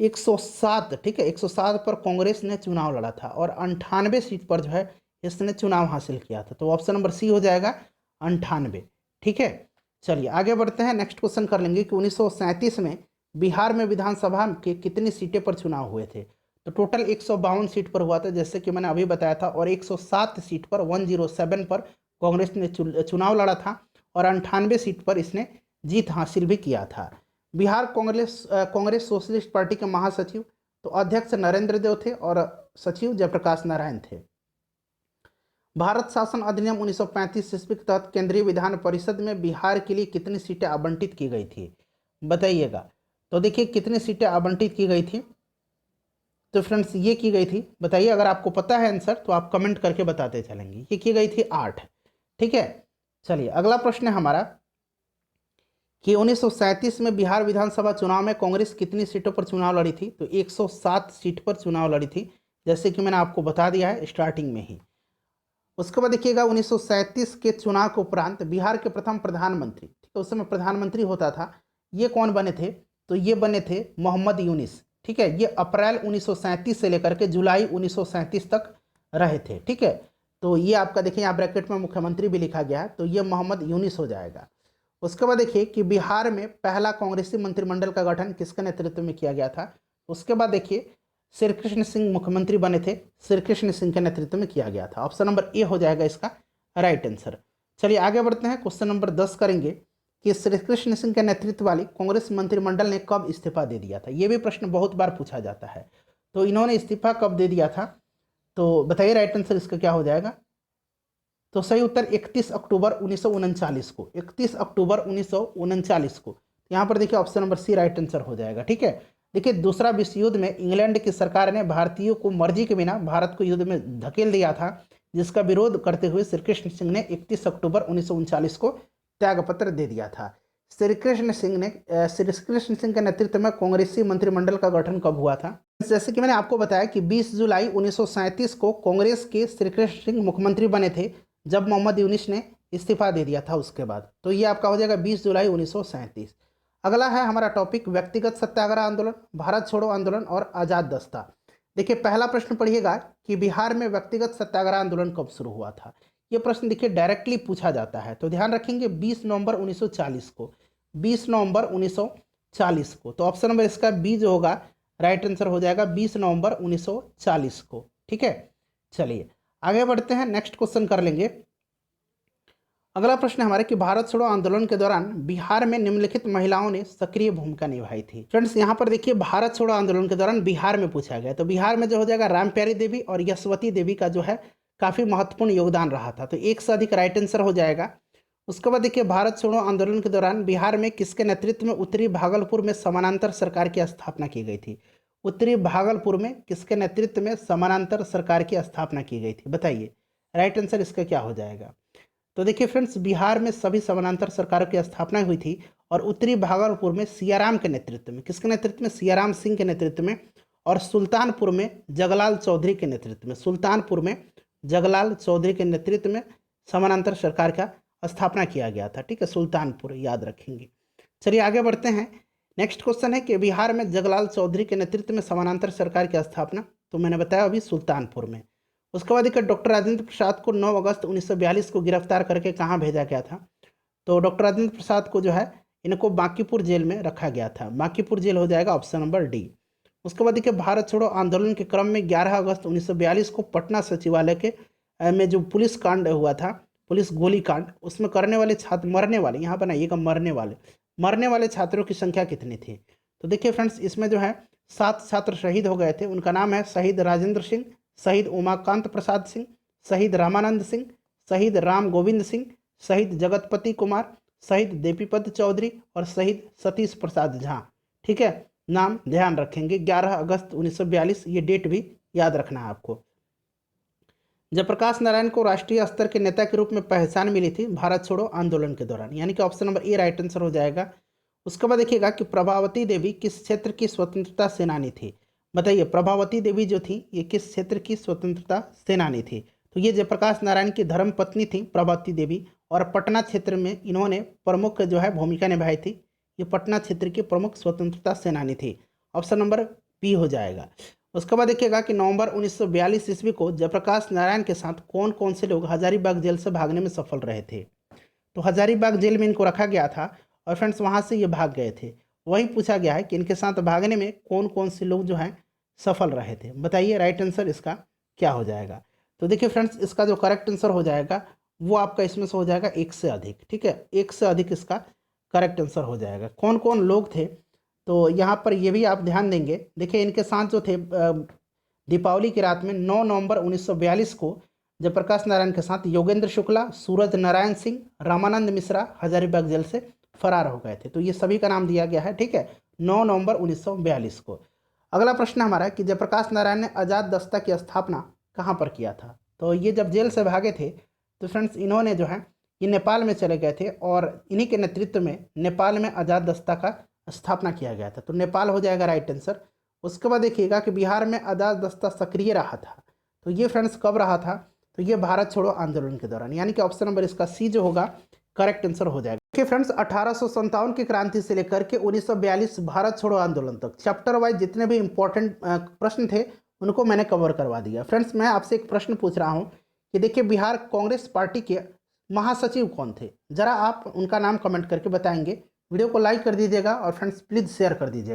107, ठीक है, 107 पर कांग्रेस ने चुनाव लड़ा था और 98 सीट पर जो है इसने चुनाव हासिल किया था। तो ऑप्शन नंबर सी हो जाएगा 98, ठीक है। चलिए आगे बढ़ते हैं, नेक्स्ट क्वेश्चन कर लेंगे कि 1937 में बिहार में विधानसभा के कितनी सीटें पर चुनाव हुए थे। तो टोटल 152 सीट पर हुआ था, जैसे कि मैंने अभी बताया था, और 107 सीट पर 107 पर कांग्रेस ने चुनाव लड़ा था और 98 सीट पर इसने जीत हासिल भी किया था। बिहार कांग्रेस सोशलिस्ट पार्टी के महासचिव तो अध्यक्ष नरेंद्र देव थे और सचिव जयप्रकाश नारायण थे। भारत शासन अधिनियम 1935 ईस्वी के तहत केंद्रीय विधान परिषद में बिहार के लिए कितनी सीटें आवंटित की गई थी, बताइएगा। तो देखिए कितनी सीटें आवंटित की गई थी, तो फ्रेंड्स ये की गई थी, बताइए। अगर आपको पता है आंसर तो आप कमेंट करके बताते चलेंगे। ये की गई थी 8, ठीक है। चलिए अगला प्रश्न है हमारा कि 1937 में बिहार विधानसभा चुनाव में कांग्रेस कितनी सीटों पर चुनाव लड़ी थी। तो 107 सीट पर चुनाव लड़ी थी, जैसे कि मैंने आपको बता दिया है स्टार्टिंग में ही। उसके बाद देखिएगा 1937 के चुनाव के उपरांत बिहार के प्रथम प्रधानमंत्री, ठीक है, उस समय प्रधानमंत्री होता था, ये कौन बने थे? तो ये बने थे मोहम्मद यूनिस, ठीक है। ये अप्रैल 1937 से लेकर के जुलाई 1937 तक रहे थे, ठीक है। तो ये आपका देखिए यहाँ ब्रैकेट में मुख्यमंत्री भी लिखा गया है, तो ये मोहम्मद यूनिस हो जाएगा। उसके बाद देखिए कि बिहार में पहला कांग्रेसी मंत्रिमंडल का गठन किसके नेतृत्व में किया गया था। उसके बाद देखिए श्री कृष्ण सिंह मुख्यमंत्री बने थे, श्री कृष्ण सिंह के नेतृत्व में किया गया था। ऑप्शन नंबर ए हो जाएगा इसका राइट आंसर। चलिए आगे बढ़ते हैं, क्वेश्चन नंबर 10 करेंगे कि श्री कृष्ण सिंह के नेतृत्व वाली कांग्रेस मंत्रिमंडल ने कब इस्तीफा दे दिया था। ये भी प्रश्न बहुत बार पूछा जाता है, तो इन्होंने इस्तीफा कब दे दिया था, तो बताइए राइट आंसर इसका क्या हो जाएगा। तो सही उत्तर 31 अक्टूबर 1939 को, 31 अक्टूबर 1939 को। यहाँ पर देखिए option number C right answer हो जाएगा, ठीक है। देखिए दूसरा विश्व युद्ध में इंग्लैंड की सरकार ने भारतीयों को मर्जी के बिना भारत को युद्ध में धकेल दिया था, जिसका विरोध करते हुए श्री कृष्ण सिंह ने 31 अक्टूबर 1939 को त्यागपत्र दे दिया था। श्री कृष्ण सिंह के नेतृत्व में कांग्रेसी मंत्रिमंडल का गठन कब हुआ था? जैसे कि मैंने आपको बताया कि 20 जुलाई 1937 को कांग्रेस के श्री कृष्ण सिंह मुख्यमंत्री बने थे, जब मोहम्मद यूनिस ने इस्तीफा दे दिया था उसके बाद। तो ये आपका हो जाएगा 20 जुलाई 1937। अगला है हमारा टॉपिक व्यक्तिगत सत्याग्रह आंदोलन, भारत छोड़ो आंदोलन और आज़ाद दस्ता। देखिए पहला प्रश्न पढ़िएगा कि बिहार में व्यक्तिगत सत्याग्रह आंदोलन कब शुरू हुआ था। ये प्रश्न देखिए डायरेक्टली पूछा जाता है, तो ध्यान रखेंगे 20 नवंबर 1940 को, 20 नवंबर 1940 को। तो ऑप्शन नंबर इसका बी जो होगा राइट आंसर हो जाएगा 20 नवंबर 1940 को, ठीक है। चलिए आगे बढ़ते हैं, नेक्स्ट क्वेश्चन कर लेंगे। अगला प्रश्न हमारे कि भारत छोड़ो आंदोलन के दौरान बिहार में निम्नलिखित महिलाओं ने सक्रिय भूमिका निभाई थी। फ्रेंड्स यहाँ पर देखिए भारत छोड़ो आंदोलन के दौरान बिहार में पूछा गया, तो बिहार में जो हो जाएगा रामप्यारी देवी और यशवती देवी का जो है काफ़ी महत्वपूर्ण योगदान रहा था, तो एक से अधिक राइट आंसर हो जाएगा। उसके बाद देखिए भारत छोड़ो आंदोलन के दौरान बिहार में किसके नेतृत्व में उत्तरी भागलपुर में समानांतर सरकार की स्थापना की गई थी। उत्तरी भागलपुर में किसके नेतृत्व में समानांतर सरकार की स्थापना की गई थी, बताइए राइट आंसर इसका क्या हो जाएगा। तो देखिए फ्रेंड्स बिहार में सभी समानांतर सरकारों की स्थापना हुई थी और उत्तरी भागलपुर में सियाराम के नेतृत्व में, किसके नेतृत्व में, सियाराम सिंह के नेतृत्व में, और सुल्तानपुर में जगलाल चौधरी के नेतृत्व में, सुल्तानपुर में जगलाल चौधरी के नेतृत्व में समानांतर सरकार का स्थापना किया गया था, ठीक है, सुल्तानपुर याद रखेंगे। चलिए आगे बढ़ते हैं, नेक्स्ट क्वेश्चन है कि बिहार में जगलाल चौधरी के नेतृत्व में समानांतर सरकार की स्थापना, तो मैंने बताया अभी सुल्तानपुर में। उसके बाद देखिए डॉक्टर राजेंद्र प्रसाद को 9 अगस्त 1942 को गिरफ्तार करके कहाँ भेजा गया था। तो डॉक्टर राजेंद्र प्रसाद को जो है इनको बांकीपुर जेल में रखा गया था, बांकीपुर जेल हो जाएगा ऑप्शन नंबर डी। उसके बाद देखिए भारत छोड़ो आंदोलन के क्रम में 11 अगस्त 1942 को पटना सचिवालय के में जो पुलिस कांड हुआ था, पुलिस गोली कांड, उसमें करने वाले छात्र मरने वाले, यहाँ बनाइएगा मरने वाले छात्रों की संख्या कितनी थी। तो देखिए फ्रेंड्स इसमें जो है 7 छात्र शहीद हो गए थे। उनका नाम है शहीद राजेंद्र सिंह, शहीद उमाकांत प्रसाद सिंह, शहीद रामानंद सिंह, शहीद राम गोविंद सिंह, शहीद जगतपति कुमार, शहीद देवीपत चौधरी और शहीद सतीश प्रसाद झा। ठीक है, नाम ध्यान रखेंगे। 11 अगस्त 1942 ये डेट भी याद रखना है आपको। जयप्रकाश नारायण को राष्ट्रीय स्तर के नेता के रूप में पहचान मिली थी भारत छोड़ो आंदोलन के दौरान, यानी कि option number A right answer हो जाएगा। उसके बाद देखिएगा कि प्रभावती देवी किस क्षेत्र की स्वतंत्रता सेनानी थी। बताइए, प्रभावती देवी जो थी ये किस क्षेत्र की स्वतंत्रता सेनानी थी। तो ये जयप्रकाश नारायण की धर्म पत्नी थी प्रभावती देवी, और पटना क्षेत्र में इन्होंने प्रमुख जो है भूमिका निभाई थी। ये पटना क्षेत्र की प्रमुख स्वतंत्रता सेनानी थी। ऑप्शन नंबर बी हो जाएगा। उसके बाद देखिएगा कि नवंबर 1942 ईस्वी को जयप्रकाश नारायण के साथ कौन कौन से लोग हजारीबाग जेल से भागने में सफल रहे थे। तो हजारीबाग जेल में इनको रखा गया था और फ्रेंड्स वहाँ से ये भाग गए थे। वही पूछा गया है कि इनके साथ भागने में कौन कौन से लोग जो हैं सफल रहे थे। बताइए राइट आंसर इसका क्या हो जाएगा। तो देखिए फ्रेंड्स, इसका जो करेक्ट आंसर हो जाएगा वो आपका इसमें से हो जाएगा एक से अधिक। ठीक है, एक से अधिक इसका करेक्ट आंसर हो जाएगा। कौन कौन लोग थे तो यहाँ पर ये भी आप ध्यान देंगे। देखिए इनके साथ जो थे दीपावली की रात में 9 नवंबर 1942 को जयप्रकाश नारायण के साथ योगेंद्र शुक्ला, सूरज नारायण सिंह, रामानंद मिश्रा हजारीबाग जेल से फरार हो गए थे। तो ये सभी का नाम दिया गया है। ठीक है, 9 नवंबर 1942 को। अगला प्रश्न हमारा है कि जयप्रकाश नारायण ने आज़ाद दस्ता की स्थापना कहाँ पर किया था। तो ये जब जेल से भागे थे तो फ्रेंड्स इन्होंने जो है ये नेपाल में चले गए थे और इन्हीं के नेतृत्व में नेपाल में आज़ाद दस्ता का स्थापना किया गया था। तो नेपाल हो जाएगा राइट आंसर। उसके बाद देखिएगा कि बिहार में आज़ाद दस्ता सक्रिय रहा था। तो ये फ्रेंड्स कब रहा था, तो ये भारत छोड़ो आंदोलन के दौरान, यानी कि ऑप्शन नंबर इसका सी जो होगा करेक्ट आंसर हो जाएगा। देखिए फ्रेंड्स, 1857 की क्रांति से लेकर के 1942 भारत छोड़ो आंदोलन तक चैप्टर वाइज जितने भी इंपॉर्टेंट प्रश्न थे उनको मैंने कवर करवा दिया। फ्रेंड्स, मैं आपसे एक प्रश्न पूछ रहा हूँ कि देखिए बिहार कांग्रेस पार्टी के महासचिव कौन थे, जरा आप उनका नाम कमेंट करके बताएंगे। वीडियो को लाइक कर दीजिएगा और फ्रेंड्स प्लीज़ शेयर कर दीजिएगा।